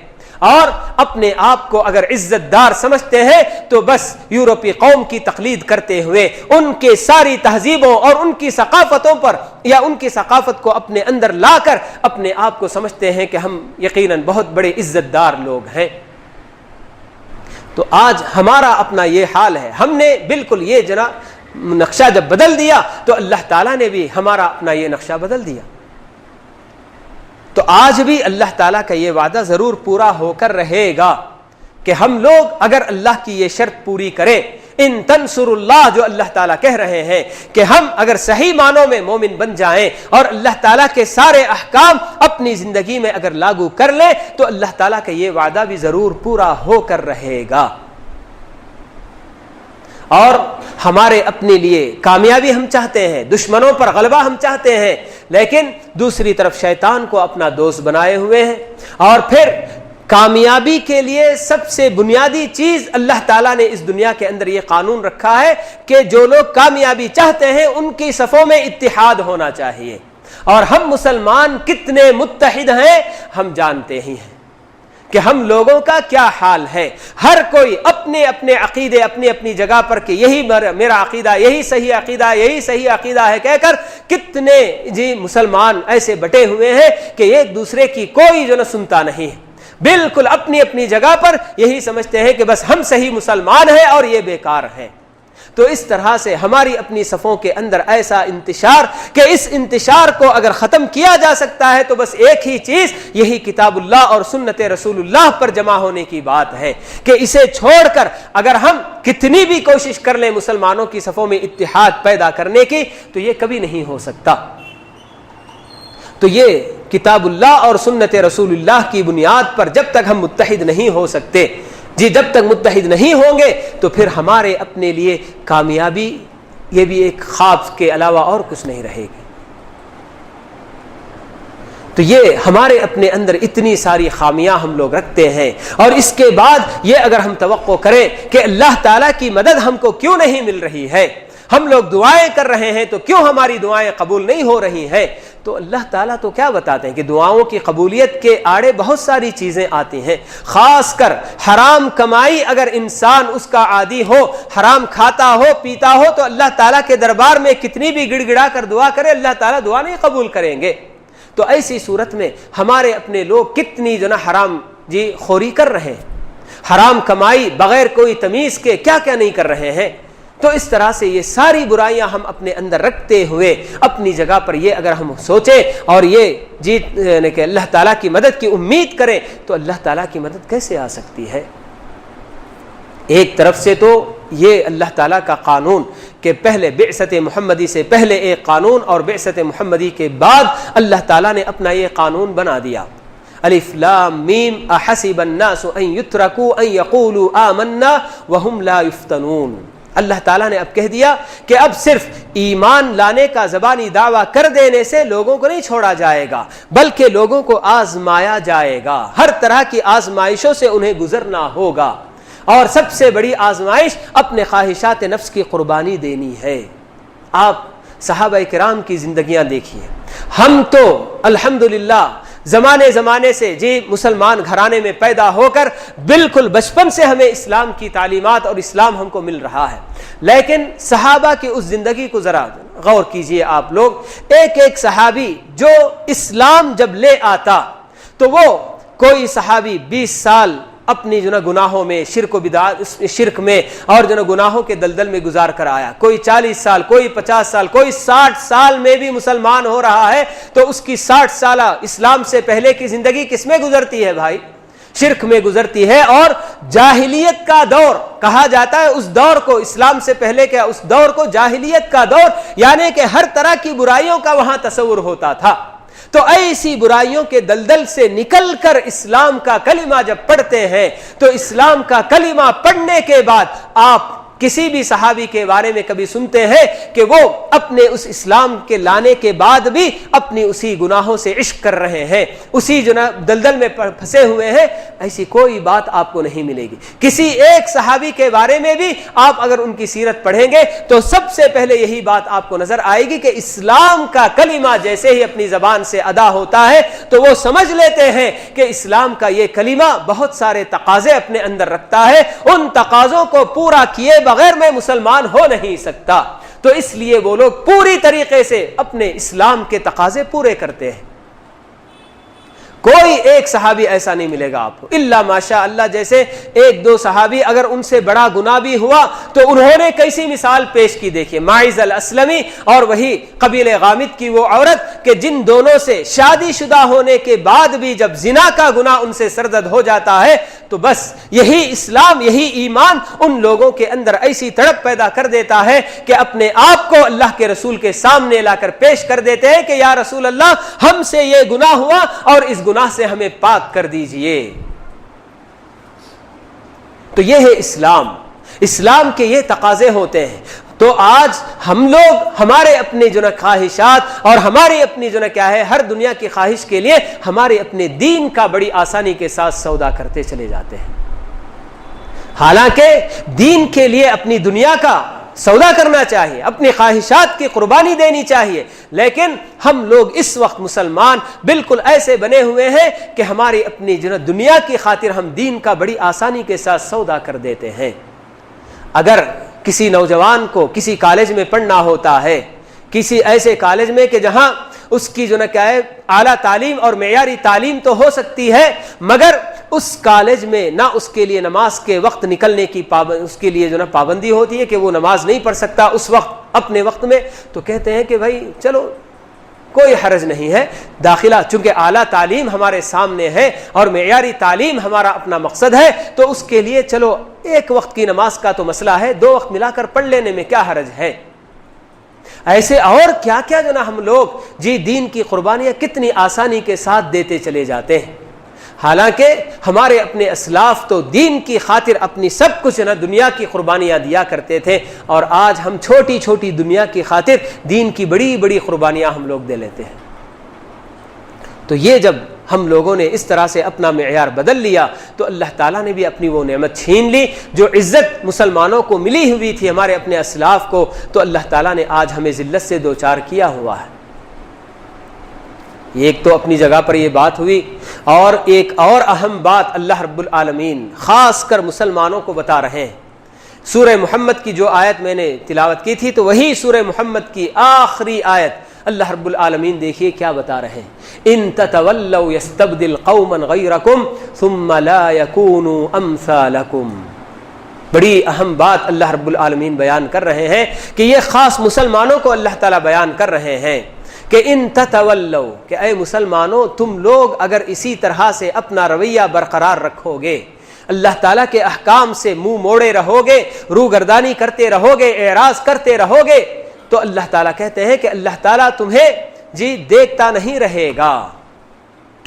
اور اپنے آپ کو اگر عزت دار سمجھتے ہیں تو بس یورپی قوم کی تقلید کرتے ہوئے ان کے ساری تہذیبوں اور ان کی ثقافتوں پر یا ان کی ثقافت کو اپنے اندر لا کر اپنے آپ کو سمجھتے ہیں کہ ہم یقیناً بہت بڑے عزت دار لوگ ہیں۔ تو آج ہمارا اپنا یہ حال ہے، ہم نے بالکل یہ نقشہ جب بدل دیا تو اللہ تعالیٰ نے بھی ہمارا اپنا یہ نقشہ بدل دیا۔ تو آج بھی اللہ تعالیٰ کا یہ وعدہ ضرور پورا ہو کر رہے گا کہ ہم لوگ اگر اللہ کی یہ شرط پوری کریں، ان تنصر اللہ، جو اللہ تعالیٰ کہہ رہے ہیں کہ ہم اگر صحیح معنوں میں مومن بن جائیں اور اللہ تعالیٰ کے سارے احکام اپنی زندگی میں اگر لاگو کر لیں تو اللہ تعالیٰ کا یہ وعدہ بھی ضرور پورا ہو کر رہے گا۔ اور ہمارے اپنے لیے کامیابی ہم چاہتے ہیں، دشمنوں پر غلبہ ہم چاہتے ہیں، لیکن دوسری طرف شیطان کو اپنا دوست بنائے ہوئے ہیں۔ اور پھر کامیابی کے لیے سب سے بنیادی چیز اللہ تعالیٰ نے اس دنیا کے اندر یہ قانون رکھا ہے کہ جو لوگ کامیابی چاہتے ہیں ان کی صفوں میں اتحاد ہونا چاہیے۔ اور ہم مسلمان کتنے متحد ہیں ہم جانتے ہی ہیں کہ ہم لوگوں کا کیا حال ہے، ہر کوئی اپنے اپنے عقیدے اپنی اپنی جگہ پر کہ یہی میرا عقیدہ، یہی صحیح عقیدہ، یہی صحیح عقیدہ ہے کہہ کر کتنے مسلمان ایسے بٹے ہوئے ہیں کہ ایک دوسرے کی کوئی سنتا نہیں ہے، بالکل اپنی اپنی جگہ پر یہی سمجھتے ہیں کہ بس ہم صحیح مسلمان ہیں اور یہ بیکار ہیں۔ تو اس طرح سے ہماری اپنی صفوں کے اندر ایسا انتشار کہ اس انتشار کو اگر ختم کیا جا سکتا ہے تو بس ایک ہی چیز، یہی کتاب اللہ اور سنت رسول اللہ پر جمع ہونے کی بات ہے کہ اسے چھوڑ کر اگر ہم کتنی بھی کوشش کر لیں مسلمانوں کی صفوں میں اتحاد پیدا کرنے کی تو یہ کبھی نہیں ہو سکتا۔ تو یہ کتاب اللہ اور سنت رسول اللہ کی بنیاد پر جب تک ہم متحد نہیں ہو سکتے، جب تک متحد نہیں ہوں گے تو پھر ہمارے اپنے لیے کامیابی یہ بھی ایک خواب کے علاوہ اور کچھ نہیں رہے گی۔ تو یہ ہمارے اپنے اندر اتنی ساری خامیاں ہم لوگ رکھتے ہیں، اور اس کے بعد یہ اگر ہم توقع کریں کہ اللہ تعالیٰ کی مدد ہم کو کیوں نہیں مل رہی ہے، ہم لوگ دعائیں کر رہے ہیں تو کیوں ہماری دعائیں قبول نہیں ہو رہی ہیں، تو اللہ تعالیٰ تو کیا بتاتے ہیں کہ دعاؤں کی قبولیت کے آڑے بہت ساری چیزیں آتی ہیں، خاص کر حرام کمائی اگر انسان اس کا عادی ہو، حرام کھاتا ہو پیتا ہو تو اللہ تعالیٰ کے دربار میں کتنی بھی گڑ گڑا کر دعا کرے اللہ تعالیٰ دعا نہیں قبول کریں گے۔ تو ایسی صورت میں ہمارے اپنے لوگ کتنی حرام خوری کر رہے ہیں، حرام کمائی بغیر کوئی تمیز کے کیا کیا نہیں کر رہے ہیں۔ تو اس طرح سے یہ ساری برائیاں ہم اپنے اندر رکھتے ہوئے اپنی جگہ پر یہ اگر ہم سوچیں اور یہ کہ اللہ تعالیٰ کی مدد کی امید کریں تو اللہ تعالیٰ کی مدد کیسے آ سکتی ہے؟ ایک طرف سے تو یہ اللہ تعالیٰ کا قانون کہ پہلے بعثت محمدی سے پہلے ایک قانون اور بعثت محمدی کے بعد اللہ تعالیٰ نے اپنا یہ قانون بنا دیا، الف لام میم احسب الناس ان یترکوا ان یقولوا آمنا وهم لا یفتنون۔ اللہ تعالیٰ نے اب کہہ دیا کہ اب صرف ایمان لانے کا زبانی دعویٰ کر دینے سے لوگوں کو نہیں چھوڑا جائے گا بلکہ لوگوں کو آزمایا جائے گا، ہر طرح کی آزمائشوں سے انہیں گزرنا ہوگا، اور سب سے بڑی آزمائش اپنے خواہشات نفس کی قربانی دینی ہے۔ آپ صحابہ کرام کی زندگیاں دیکھیے. ہم تو الحمدللہ زمانے سے جی مسلمان گھرانے میں پیدا ہو کر بالکل بچپن سے ہمیں اسلام کی تعلیمات اور اسلام ہم کو مل رہا ہے، لیکن صحابہ کی اس زندگی کو ذرا غور کیجئے آپ لوگ. ایک ایک صحابی جو اسلام جب لے آتا تو وہ کوئی صحابی 20 سال اپنی گناہوں میں شرک و بدعت شرک میں اور گناہوں کے دلدل میں گزار کر آیا، کوئی 40 سال، کوئی 50 سال، کوئی 60 سال میں بھی مسلمان ہو رہا ہے تو اس کی 60 سالہ اسلام سے پہلے کی زندگی کس میں گزرتی ہے بھائی؟ شرک میں گزرتی ہے. اور جاہلیت کا دور کہا جاتا ہے اس دور کو، اسلام سے پہلے کے اس دور کو جاہلیت کا دور، یعنی کہ ہر طرح کی برائیوں کا وہاں تصور ہوتا تھا. تو ایسی برائیوں کے دلدل سے نکل کر اسلام کا کلمہ جب پڑھتے ہیں تو اسلام کا کلمہ پڑھنے کے بعد آپ کسی بھی صحابی کے بارے میں کبھی سنتے ہیں کہ وہ اپنے اس اسلام کے لانے کے بعد بھی اپنی اسی گناہوں سے عشق کر رہے ہیں، اسی دلدل میں پھنسے ہوئے ہیں؟ ایسی کوئی بات آپ کو نہیں ملے گی. کسی ایک صحابی کے بارے میں بھی آپ اگر ان کی سیرت پڑھیں گے تو سب سے پہلے یہی بات آپ کو نظر آئے گی کہ اسلام کا کلمہ جیسے ہی اپنی زبان سے ادا ہوتا ہے تو وہ سمجھ لیتے ہیں کہ اسلام کا یہ کلمہ بہت سارے تقاضے اپنے اندر رکھتا ہے، ان تقاضوں کو پورا کیے بغیر میں مسلمان ہو نہیں سکتا. تو اس لیے وہ لوگ پوری طریقے سے اپنے اسلام کے تقاضے پورے کرتے ہیں. کوئی ایک صحابی ایسا نہیں ملے گا آپ کو الا ماشاء اللہ. جیسے ایک دو صحابی اگر ان سے بڑا گناہ بھی ہوا تو انہوں نے کیسی مثال پیش کی دیکھیے. ماعز الاسلمی اور وہی قبیلہ غامد کی وہ عورت کہ جن دونوں سے شادی شدہ ہونے کے بعد بھی جب زنا کا گناہ ان سے سرزد ہو جاتا ہے تو بس یہی اسلام، یہی ایمان ان لوگوں کے اندر ایسی تڑپ پیدا کر دیتا ہے کہ اپنے آپ کو اللہ کے رسول کے سامنے لا کر پیش کر دیتے ہیں کہ یا رسول اللہ ہم سے یہ گناہ ہوا اور اس گناہ سے ہمیں پاک کر دیجئے. تو یہ ہے اسلام. اسلام کے یہ تقاضے ہوتے ہیں. تو آج ہم لوگ ہمارے اپنے خواہشات اور ہماری اپنی کیا ہے ہر دنیا کی خواہش کے لیے ہمارے اپنے دین کا بڑی آسانی کے ساتھ سودا کرتے چلے جاتے ہیں. حالانکہ دین کے لیے اپنی دنیا کا سودا کرنا چاہیے، اپنی خواہشات کی قربانی دینی چاہیے، لیکن ہم لوگ اس وقت مسلمان بالکل ایسے بنے ہوئے ہیں کہ ہماری اپنی دنیا کی خاطر ہم دین کا بڑی آسانی کے ساتھ سودا کر دیتے ہیں. اگر کسی نوجوان کو کسی کالج میں پڑھنا ہوتا ہے، کسی ایسے کالج میں کہ جہاں اس کی کیا ہے اعلیٰ تعلیم اور معیاری تعلیم تو ہو سکتی ہے، مگر اس کالج میں نہ اس کے لیے نماز کے وقت نکلنے کی اس کے لیے پابندی ہوتی ہے کہ وہ نماز نہیں پڑھ سکتا اس وقت اپنے وقت میں، تو کہتے ہیں کہ بھائی چلو کوئی حرج نہیں ہے، داخلہ چونکہ اعلیٰ تعلیم ہمارے سامنے ہے اور معیاری تعلیم ہمارا اپنا مقصد ہے تو اس کے لیے چلو ایک وقت کی نماز کا تو مسئلہ ہے، 2 وقت ملا کر پڑھ لینے میں کیا حرج ہے. ایسے اور کیا کیا ہم لوگ دین کی قربانیاں کتنی آسانی کے ساتھ دیتے چلے جاتے ہیں. حالانکہ ہمارے اپنے اسلاف تو دین کی خاطر اپنی سب کچھ دنیا کی قربانیاں دیا کرتے تھے، اور آج ہم چھوٹی چھوٹی دنیا کی خاطر دین کی بڑی بڑی قربانیاں ہم لوگ دے لیتے ہیں. تو یہ جب ہم لوگوں نے اس طرح سے اپنا معیار بدل لیا تو اللہ تعالیٰ نے بھی اپنی وہ نعمت چھین لی جو عزت مسلمانوں کو ملی ہوئی تھی ہمارے اپنے اسلاف کو، تو اللہ تعالیٰ نے آج ہمیں ذلت سے دوچار کیا ہوا ہے. ایک تو اپنی جگہ پر یہ بات ہوئی، اور ایک اور اہم بات اللہ رب العالمین خاص کر مسلمانوں کو بتا رہے ہیں. سورہ محمد کی جو آیت میں نے تلاوت کی تھی تو وہی سورہ محمد کی آخری آیت اللہ رب العالمین دیکھیے کیا بتا رہے ہیں. ان تتولوا یستبدل قوما غیرکم ثم لا یکونوا امثالکم. بڑی اہم بات اللہ رب العالمین بیان کر رہے ہیں کہ یہ خاص مسلمانوں کو اللہ تعالیٰ بیان کر رہے ہیں کہ ان تتولوا، کہ اے مسلمانوں تم لوگ اگر اسی طرح سے اپنا رویہ برقرار رکھو گے، اللہ تعالیٰ کے احکام سے منہ موڑے رہو گے، روگردانی کرتے رہو گے، اعراض کرتے رہو گے، تو اللہ تعالیٰ کہتے ہیں کہ اللہ تعالیٰ تمہیں دیکھتا نہیں رہے گا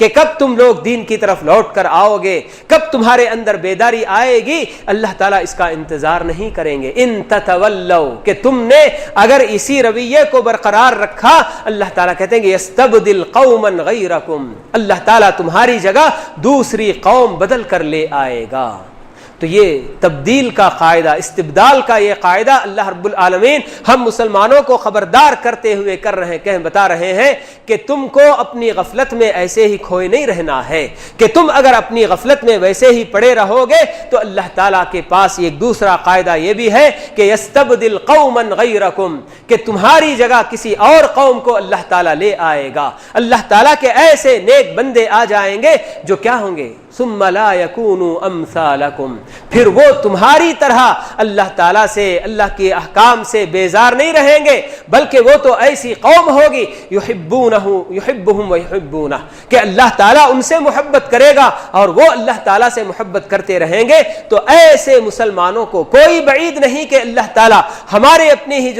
کہ کب تم لوگ دین کی طرف لوٹ کر آؤ گے، کب تمہارے اندر بیداری آئے گی. اللہ تعالیٰ اس کا انتظار نہیں کریں گے. ان تتولوا، کہ تم نے اگر اسی رویے کو برقرار رکھا، اللہ تعالیٰ کہتے ہیں کہ یستبدل قوما غیرکم، اللہ تعالیٰ تمہاری جگہ دوسری قوم بدل کر لے آئے گا. تو یہ تبدیل کا قاعدہ، استبدال کا یہ قاعدہ اللہ رب العالمین ہم مسلمانوں کو خبردار کرتے ہوئے بتا رہے ہیں کہ تم کو اپنی غفلت میں ایسے ہی کھوئے نہیں رہنا ہے، کہ تم اگر اپنی غفلت میں ویسے ہی پڑے رہو گے تو اللہ تعالیٰ کے پاس ایک دوسرا قاعدہ یہ بھی ہے کہ یستبدل قوما غیرکم، کہ تمہاری جگہ کسی اور قوم کو اللہ تعالیٰ لے آئے گا۔ اللہ تعالیٰ کے ایسے نیک بندے آ جائیں گے جو کیا ہوں گے؟ ثم لا يكونوا امثالکم، پھر وہ تمہاری طرح اللہ تعالیٰ سے، اللہ کے احکام سے بیزار نہیں رہیں گے، بلکہ وہ تو ایسی قوم ہوگی یحبهم ویحبونہ، کہ اللہ تعالیٰ ان سے محبت کرے گا اور وہ اللہ تعالیٰ سے محبت کرتے رہیں گے۔ تو ایسے مسلمانوں کو کوئی بعید نہیں کہ اللہ تعالیٰ ہمارے اپنے ہی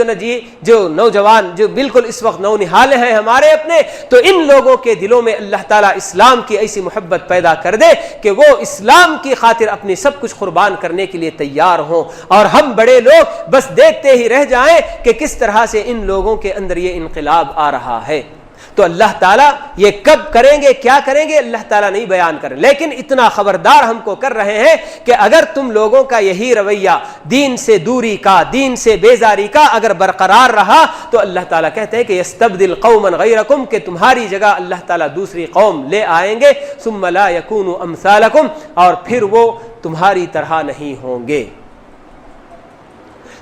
جو نوجوان جو بالکل اس وقت نونہالے ہیں ہمارے اپنے، تو ان لوگوں کے دلوں میں اللہ تعالیٰ اسلام کی ایسی محبت پیدا کر دے کہ وہ اسلام کی خاطر اپنی سب کچھ قربان کرنے کے لیے تیار ہوں، اور ہم بڑے لوگ بس دیکھتے ہی رہ جائیں کہ کس طرح سے ان لوگوں کے اندر یہ انقلاب آ رہا ہے۔ تو اللہ تعالیٰ یہ کب کریں گے، کیا کریں گے، اللہ تعالیٰ نہیں بیان کریں، لیکن اتنا خبردار ہم کو کر رہے ہیں کہ اگر تم لوگوں کا یہی رویہ دین سے دوری کا، دین سے بیزاری کا اگر برقرار رہا تو اللہ تعالیٰ کہتے ہیں کہ یستبدل قوما غیرکم، کہ تمہاری جگہ اللہ تعالیٰ دوسری قوم لے آئیں گے، ثم لا یکونوا امثالکم، اور پھر وہ تمہاری طرح نہیں ہوں گے۔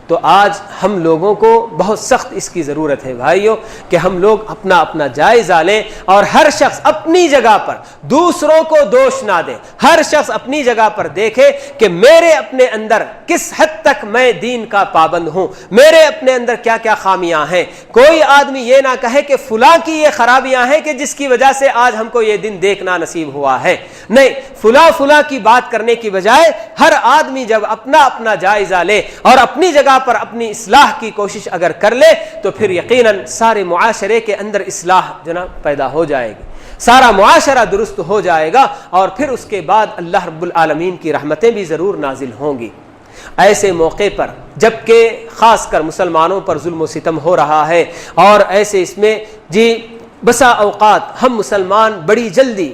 تو آج ہم لوگوں کو بہت سخت اس کی ضرورت ہے بھائیوں کہ ہم لوگ اپنا اپنا جائزہ لیں اور ہر شخص اپنی جگہ پر دوسروں کو دوش نہ دے، ہر شخص اپنی جگہ پر دیکھے کہ میرے اپنے اندر کس حد تک میں دین کا پابند ہوں، میرے اپنے اندر کیا کیا خامیاں ہیں۔ کوئی آدمی یہ نہ کہے کہ فلاں کی یہ خرابیاں ہیں کہ جس کی وجہ سے آج ہم کو یہ دن دیکھنا نصیب ہوا ہے، نہیں، فلاں کی بات کرنے کی بجائے ہر آدمی جب اپنا اپنا جائزہ لے اور اپنی جگہ پر اپنی اصلاح کی کوشش اگر کر لے تو پھر یقیناً سارے معاشرے کے اندر اصلاح جناب پیدا ہو جائے گی، سارا معاشرہ درست ہو جائے گا، اور پھر اس کے بعد اللہ رب العالمین کی رحمتیں بھی ضرور نازل ہوں گی۔ ایسے موقع پر جبکہ خاص کر مسلمانوں پر ظلم و ستم ہو رہا ہے، اور ایسے اس میں بسا اوقات ہم مسلمان بڑی جلدی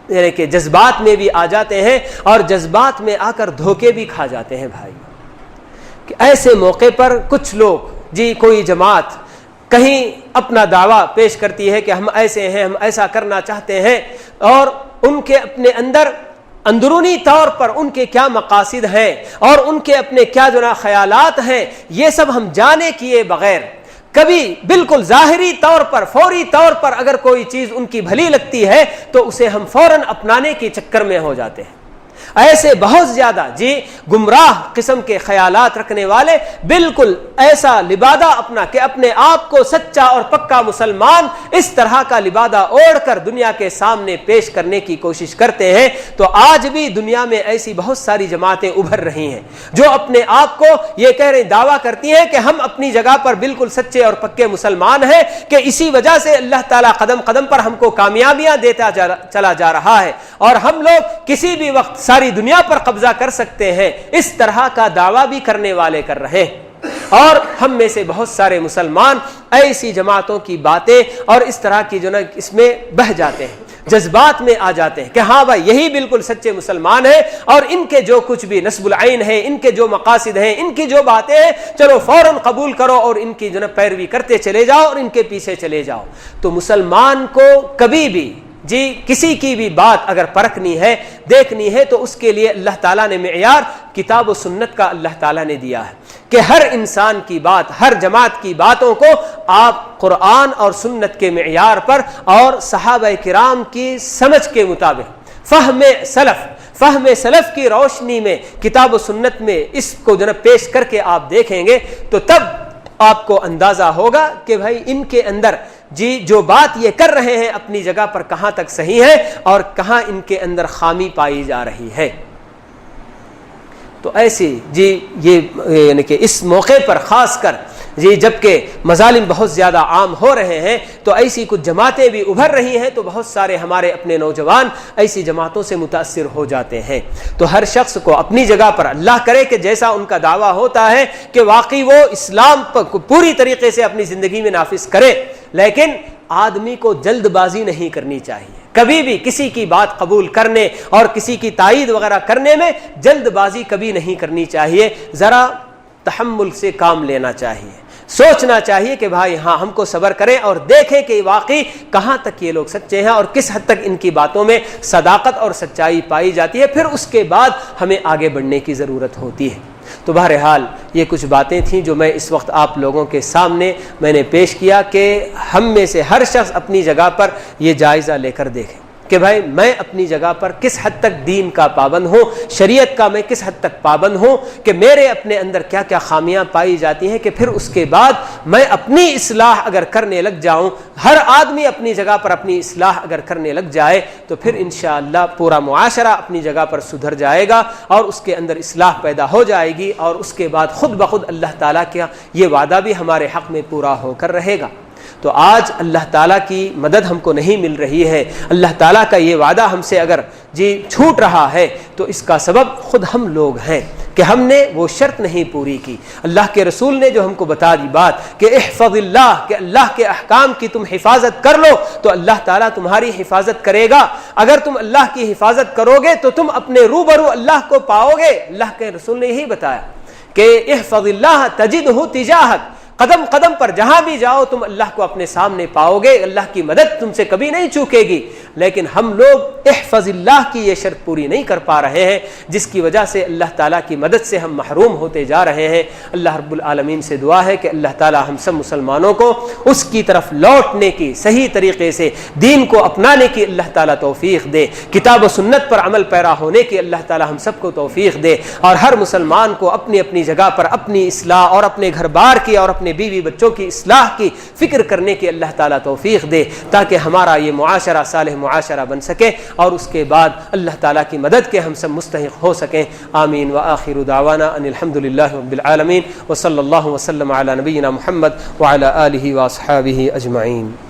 یعنی کہ جذبات میں بھی آ جاتے ہیں اور جذبات میں آ کر دھوکے بھی کھا جاتے ہیں بھائی۔ کہ ایسے موقع پر کچھ لوگ کوئی جماعت کہیں اپنا دعویٰ پیش کرتی ہے کہ ہم ایسے ہیں، ہم ایسا کرنا چاہتے ہیں، اور ان کے اپنے اندر اندرونی طور پر ان کے کیا مقاصد ہیں اور ان کے اپنے کیا خیالات ہیں، یہ سب ہم جانے کیے بغیر کبھی بالکل ظاہری طور پر، فوری طور پر اگر کوئی چیز ان کی بھلی لگتی ہے تو اسے ہم فوراً اپنانے کے چکر میں ہو جاتے ہیں۔ ایسے بہت زیادہ گمراہ قسم کے خیالات رکھنے والے بالکل ایسا لبادہ اپنا کہ اپنے آپ کو سچا اور پکا مسلمان اس طرح کا لبادہ اوڑھ کر دنیا کے سامنے پیش کرنے کی کوشش کرتے ہیں۔ تو آج بھی دنیا میں ایسی بہت ساری جماعتیں ابھر رہی ہیں جو اپنے آپ کو یہ کہہ رہے دعویٰ کرتی ہیں کہ ہم اپنی جگہ پر بالکل سچے اور پکے مسلمان ہیں، کہ اسی وجہ سے اللہ تعالیٰ قدم قدم پر ہم کو کامیابیاں دیتا چلا جا رہا ہے اور ہم لوگ کسی بھی وقت ساری دنیا پر قبضہ کر سکتے ہیں، اس طرح کا دعویٰ بھی کرنے والے کر رہے ہیں۔ اور ہم میں سے بہت سارے مسلمان ایسی جماعتوں کی باتیں اور اس طرح کی اس میں بہہ جاتے ہیں، جذبات میں آ جاتے ہیں کہ ہاں بھائی یہی بالکل سچے مسلمان ہیں، اور ان کے جو کچھ بھی نصب العین ہے، ان کے جو مقاصد ہیں، ان کی جو باتیں ہیں، چلو فوراً قبول کرو اور ان کی پیروی کرتے چلے جاؤ اور ان کے پیچھے چلے جاؤ۔ تو مسلمان کو کبھی بھی کسی کی بھی بات اگر پرکھنی ہے، دیکھنی ہے، تو اس کے لیے اللہ تعالیٰ نے معیار کتاب و سنت کا اللہ تعالیٰ نے دیا ہے کہ ہر انسان کی بات، ہر جماعت کی باتوں کو آپ قرآن اور سنت کے معیار پر اور صحابہ کرام کی سمجھ کے مطابق فہم سلف کی روشنی میں کتاب و سنت میں اس کو پیش کر کے آپ دیکھیں گے تو تب آپ کو اندازہ ہوگا کہ بھائی ان کے اندر جو بات یہ کر رہے ہیں اپنی جگہ پر کہاں تک صحیح ہے اور کہاں ان کے اندر خامی پائی جا رہی ہے۔ تو ایسی یہ یعنی کہ اس موقع پر خاص کر جبکہ مظالم بہت زیادہ عام ہو رہے ہیں تو ایسی کچھ جماعتیں بھی ابھر رہی ہیں، تو بہت سارے ہمارے اپنے نوجوان ایسی جماعتوں سے متاثر ہو جاتے ہیں۔ تو ہر شخص کو اپنی جگہ پر اللہ کرے کہ جیسا ان کا دعویٰ ہوتا ہے کہ واقعی وہ اسلام پوری طریقے سے اپنی زندگی میں نافذ کرے، لیکن آدمی کو جلد بازی نہیں کرنی چاہیے۔ کبھی بھی کسی کی بات قبول کرنے اور کسی کی تائید وغیرہ کرنے میں جلد بازی کبھی نہیں کرنی چاہیے، ذرا تحمل سے کام لینا چاہیے، سوچنا چاہیے کہ بھائی ہاں ہم کو صبر کریں اور دیکھیں کہ واقعی کہاں تک یہ لوگ سچے ہیں اور کس حد تک ان کی باتوں میں صداقت اور سچائی پائی جاتی ہے، پھر اس کے بعد ہمیں آگے بڑھنے کی ضرورت ہوتی ہے۔ تو بہرحال یہ کچھ باتیں تھیں جو میں اس وقت آپ لوگوں کے سامنے میں نے پیش کیا کہ ہم میں سے ہر شخص اپنی جگہ پر یہ جائزہ لے کر دیکھیں کہ بھائی میں اپنی جگہ پر کس حد تک دین کا پابند ہوں، شریعت کا میں کس حد تک پابند ہوں، کہ میرے اپنے اندر کیا کیا خامیاں پائی جاتی ہیں کہ پھر اس کے بعد میں اپنی اصلاح اگر کرنے لگ جاؤں، ہر آدمی اپنی جگہ پر اپنی اصلاح اگر کرنے لگ جائے تو پھر انشاءاللہ پورا معاشرہ اپنی جگہ پر سدھر جائے گا اور اس کے اندر اصلاح پیدا ہو جائے گی، اور اس کے بعد خود بخود اللہ تعالیٰ کا یہ وعدہ بھی ہمارے حق میں پورا ہو کر رہے گا۔ تو آج اللہ تعالیٰ کی مدد ہم کو نہیں مل رہی ہے، اللہ تعالیٰ کا یہ وعدہ ہم سے اگر چھوٹ رہا ہے تو اس کا سبب خود ہم لوگ ہیں کہ ہم نے وہ شرط نہیں پوری کی۔ اللہ کے رسول نے جو ہم کو بتا دی بات کہ احفظ اللہ، کہ اللہ کے احکام کی تم حفاظت کر لو تو اللہ تعالیٰ تمہاری حفاظت کرے گا۔ اگر تم اللہ کی حفاظت کرو گے تو تم اپنے روبرو اللہ کو پاؤ گے۔ اللہ کے رسول نے یہی بتایا کہ احفظ اللہ تجدہ تجاہک، قدم قدم پر جہاں بھی جاؤ تم اللہ کو اپنے سامنے پاؤ گے، اللہ کی مدد تم سے کبھی نہیں چوکے گی۔ لیکن ہم لوگ احفظ اللہ کی یہ شرط پوری نہیں کر پا رہے ہیں، جس کی وجہ سے اللہ تعالیٰ کی مدد سے ہم محروم ہوتے جا رہے ہیں۔ اللہ رب العالمین سے دعا ہے کہ اللہ تعالیٰ ہم سب مسلمانوں کو اس کی طرف لوٹنے کی، صحیح طریقے سے دین کو اپنانے کی اللہ تعالیٰ توفیق دے، کتاب و سنت پر عمل پیرا ہونے کی اللہ تعالیٰ ہم سب کو توفیق دے، اور ہر مسلمان کو اپنی اپنی جگہ پر اپنی اصلاح اور اپنے گھر بار کی اور اپنے بیوی بچوں کی اصلاح کی فکر کرنے کی اللہ تعالیٰ توفیق دے، تاکہ ہمارا یہ معاشرہ صالح معاشرہ بن سکے اور اس کے بعد اللہ تعالیٰ کی مدد کے ہم سب مستحق ہو سکیں۔ آمین وآخر دعوانا ان الحمد للہ رب العالمین وصلی اللہ وسلم علی نبینا محمد وعلی آلہ واصحابہ اجمعین۔